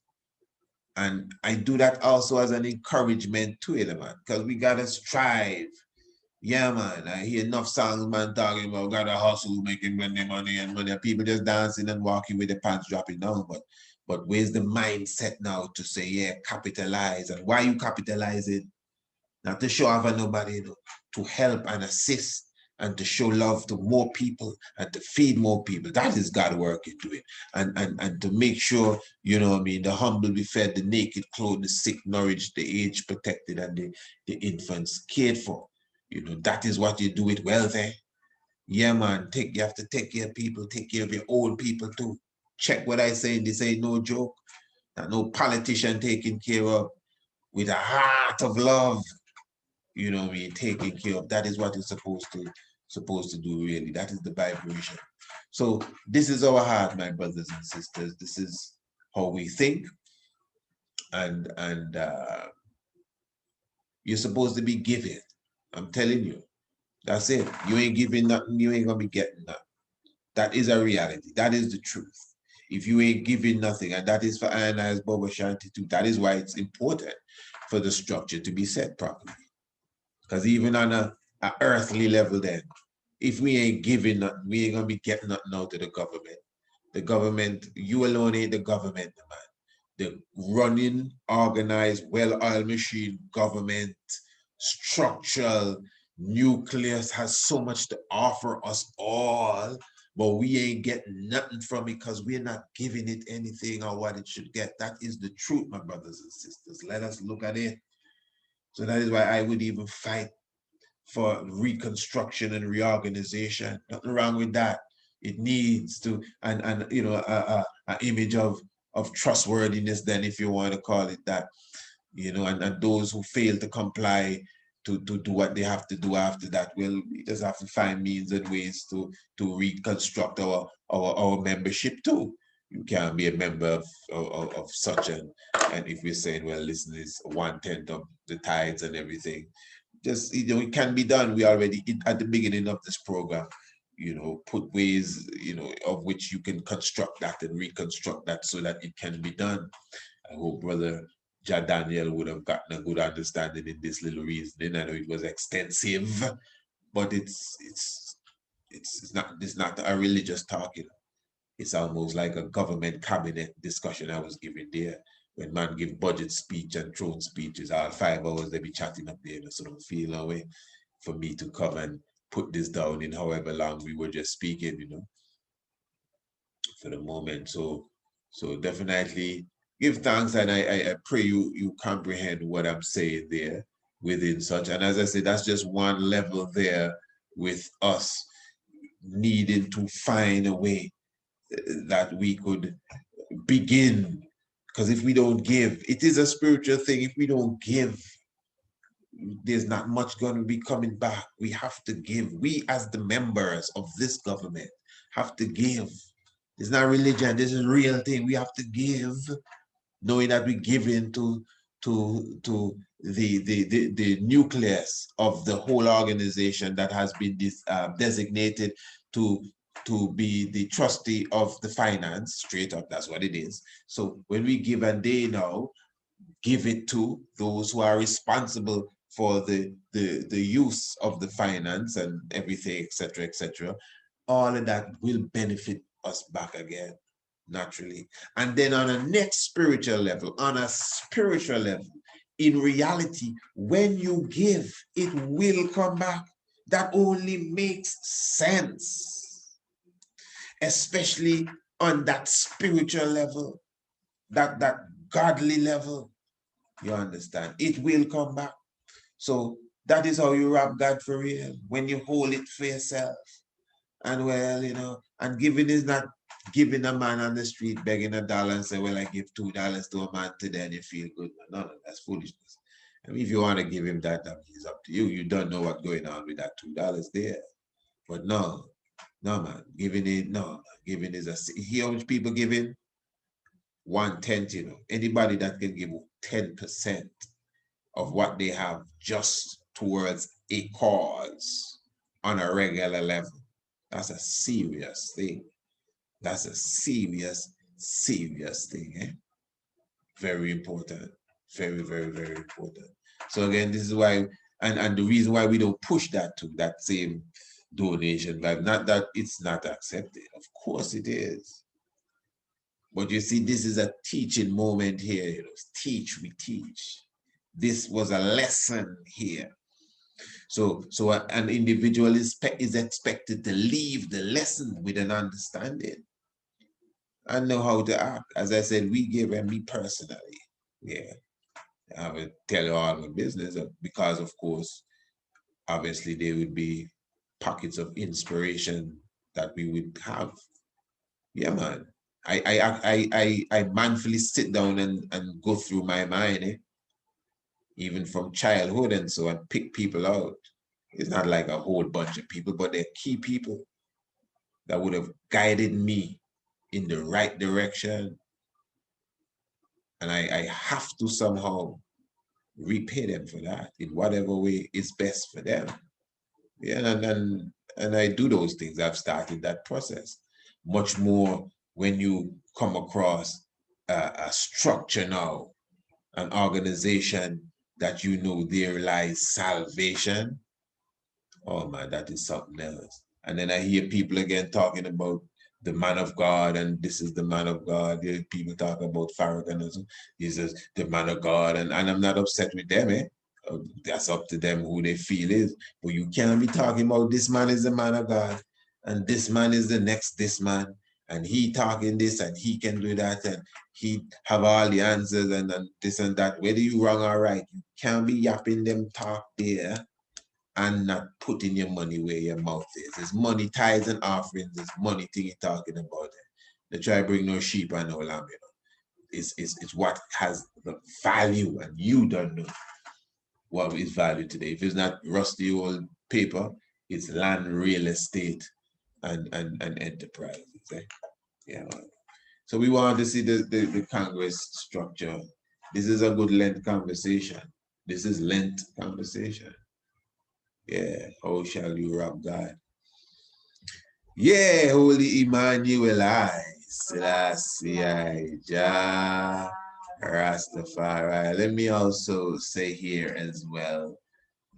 And I do that also as an encouragement to it, man, because we gotta strive. Yeah, man. I hear enough songs, man, talking about gotta hustle, making money and money. People just dancing and walking with their pants dropping down. But where's the mindset now to say, yeah, capitalize? And why you capitalize it? Not to show off on nobody, you know, to help and assist and to show love to more people and to feed more people. That is God working to it. And to make sure, you know what I mean, the humble be fed, the naked clothed, the sick nourished, the aged protected, and the infants cared for. You know, that is what you do with wealth, eh? Yeah, man, you have to take care of people, take care of your old people too. Check what I say, this ain't no joke. Not no politician taking care of with a heart of love. You know what I mean? Taking care of. That is what it's supposed to do, really. That is the vibration. So this is our heart, my brothers and sisters. This is how we think. And you're supposed to be giving. I'm telling you. That's it. You ain't giving nothing, you ain't gonna be getting nothing. That is a reality. That is the truth. If you ain't giving nothing, and that is for Ananias Boba Shanti too. That is why it's important for the structure to be set properly. Because even on a earthly level, then, if we ain't giving nothing, we ain't gonna be getting nothing out of the government. The government, you alone ain't the government, man. The running, organized, well-oiled machine government, structural, nucleus has so much to offer us all, but we ain't getting nothing from it because we're not giving it anything or what it should get. That is the truth, my brothers and sisters. Let us look at it. So that is why I would even fight for reconstruction and reorganization. Nothing wrong with that. It needs to, and you know, an image of trustworthiness, then, if you want to call it that, you know, and those who fail to comply to do what they have to do after that, well, we just have to find means and ways to reconstruct our membership too. You can't be a member of such and if we're saying, well, listen, it's 1/10 of the tithes and everything. Just, you know, it can be done. We already, at the beginning of this program, you know, put ways, you know, of which you can construct that and reconstruct that so that it can be done. I hope Brother Ja Daniel would have gotten a good understanding in this little reasoning. I know it was extensive, but it's not a religious talk, you know. It's almost like a government cabinet discussion I was giving there. When man give budget speech and throne speeches, all 5 hours they be chatting up there, you know, so don't feel no way for me to come and put this down in however long we were just speaking, you know, for the moment. So definitely give thanks, and I pray you comprehend what I'm saying there within such. And as I said, that's just one level there with us needing to find a way that we could begin. Because if we don't give, it is a spiritual thing. If we don't give, there's not much going to be coming back. We have to give. We, as the members of this government, have to give. It's not religion. This is a real thing. We have to give, knowing that we give into the nucleus of the whole organization that has been designated to be the trustee of the finance. Straight up, that's what it is. So when we give, and they now give it to those who are responsible for the use of the finance and everything, etc., all of that will benefit us back again, naturally. And then on a next spiritual level, in reality, when you give, it will come back. That only makes sense, especially on that spiritual level, that godly level. You understand? It will come back. So that is how you rob God for real, when you hold it for yourself. And well, you know, and giving is not giving a man on the street begging $1 and say, well, I give $2 to a man today and you feel good. No, that's foolishness. I mean, if you want to give him that, it's up to you. You don't know what's going on with that $2 there. But no, man, giving is a, hear how much people giving? 1/10, you know. Anybody that can give 10% of what they have just towards a cause on a regular level, that's a serious thing. That's a serious thing. Eh? Very important. Very, very, very important. So again, this is why, and the reason why we don't push that to that same donation vibe, not that it's not accepted. Of course it is. But you see, this is a teaching moment here. You know, we teach. This was a lesson here. So an individual is expected to leave the lesson with an understanding and know how to act. As I said, we give, and me personally, yeah, I will tell you all my business, because of course, obviously there would be pockets of inspiration that we would have. Yeah, man. I manfully sit down and go through my mind, even from childhood and so, and pick people out. It's not like a whole bunch of people, but they're key people that would have guided me in the right direction. And I have to somehow repay them for that in whatever way is best for them. Yeah, and I do those things. I've started that process. Much more when you come across a structure now, an organization that you know there lies salvation. Oh man, that is something else. And then I hear people again talking about the man of God, and this is the man of God. People talk about Farrakhan and so. He says the man of God, and I'm not upset with them, eh? That's up to them who they feel is. But you can't be talking about this man is the man of God, and this man is the next this man, and he talking this and he can do that, and he have all the answers and this and that. Whether you wrong or right, you can't be yapping them talk there and not putting your money where your mouth is. It's money, tithes and offerings. It's money thing you're talking about. They try to bring no sheep and no lamb, It's what has the value, and you don't know what is value today. If it's not rusty old paper, it's land, real estate, and enterprises. Eh? Yeah. So we want to see the Congress structure. This is a good Lent conversation. This is Lent conversation. Yeah, how shall you rob God? Yeah, Holy Emmanuel, I, Selassie, I, Jah, Rastafari. Let me also say here as well,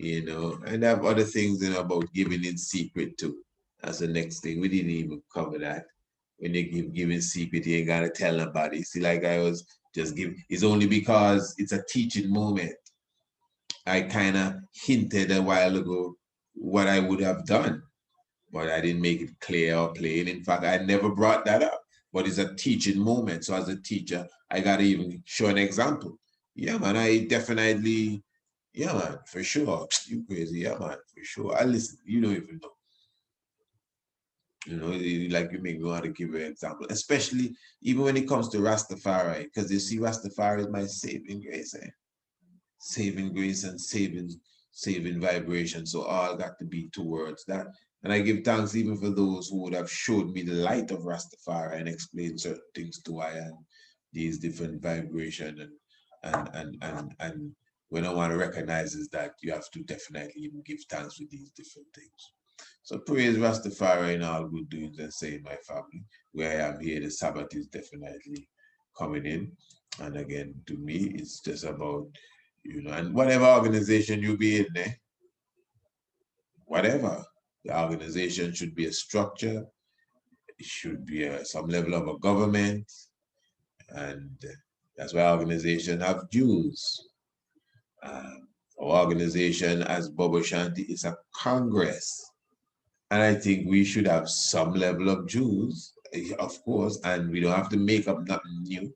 and I have other things about giving in secret too. That's the next thing. We didn't even cover that. When you give in secret, you ain't gotta tell nobody. See, like I was just giving, it's only because it's a teaching moment. I kind of hinted a while ago what I would have done, but I didn't make it clear or plain. In fact, I never brought that up, but it's a teaching moment. So as a teacher, I got to even show an example. Yeah, man, I definitely, yeah, man, for sure. You crazy, yeah, man, for sure. I listen, you don't even know. Like you make me want to give you an example, especially even when it comes to Rastafari, because you see, Rastafari is my saving grace, saving grace and saving vibration. So all got to be towards that. And I give thanks even for those who would have showed me the light of Rastafari and explained certain things to I and these different vibration and when I want to recognize is that you have to definitely even give thanks with these different things. So praise Rastafari in all good doings and say my family. Where I am here, the Sabbath is definitely coming in. And again, to me, it's just about and whatever organization you be in there, whatever, the organization should be a structure, it should be some level of a government, and that's why organizations have dues. Our organization as Bobo Shanti is a Congress, and I think we should have some level of dues, of course, and we don't have to make up nothing new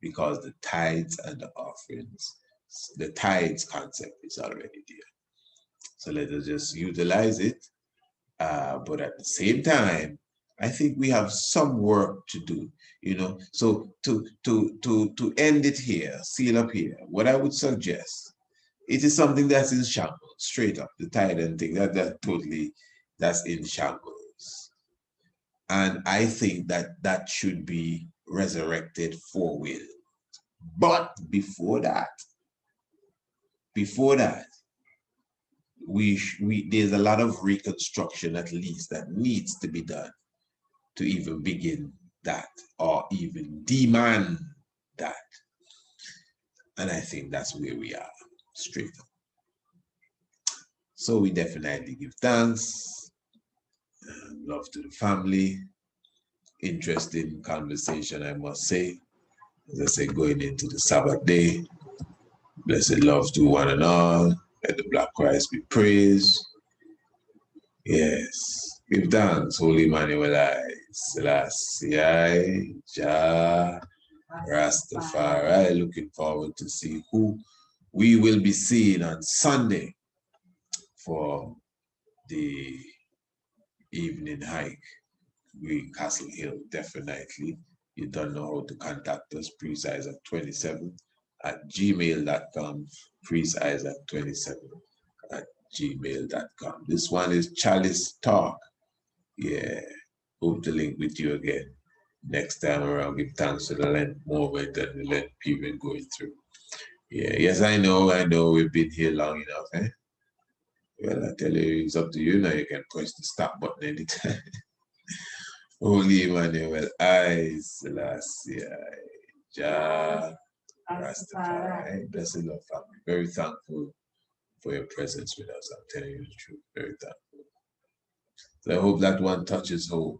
because the tithes and the offerings, the tithes concept is already there. So let us just utilize it. But at the same time, I think we have some work to do, So to end it here, seal up here, what I would suggest, it is something that's in shambles, straight up, the tithe and thing, that's in shambles. And I think that should be resurrected forthwith. But before that, there's a lot of reconstruction at least that needs to be done to even begin that or even demand that. And I think that's where we are, straight up. So we definitely give thanks, love to the family, interesting conversation, I must say. As I say, going into the Sabbath day, blessed love to one and all. Let the Black Christ be praised. Yes. Give thanks, Holy Emmanuel I, Selassie I, Jah, Rastafari. Looking forward to see who we will be seeing on Sunday for the evening hike. Green Castle Hill, definitely. You don't know how to contact us, priestisaac27@gmail.com, priestisaac27@gmail.com. This one is Chalice Talk. Yeah, hope to link with you again next time around. Give thanks to the Lent moment and the Lent period going through. Yeah, yes, I know, we've been here long enough, eh? Well, I tell you, it's up to you now. You can push the stop button anytime. Holy Emmanuel, I, Selassie, Jah, Rastafari. Blessed Lord family. Very thankful for your presence with us. I'm telling you the truth. Very thankful. So I hope that one touches home.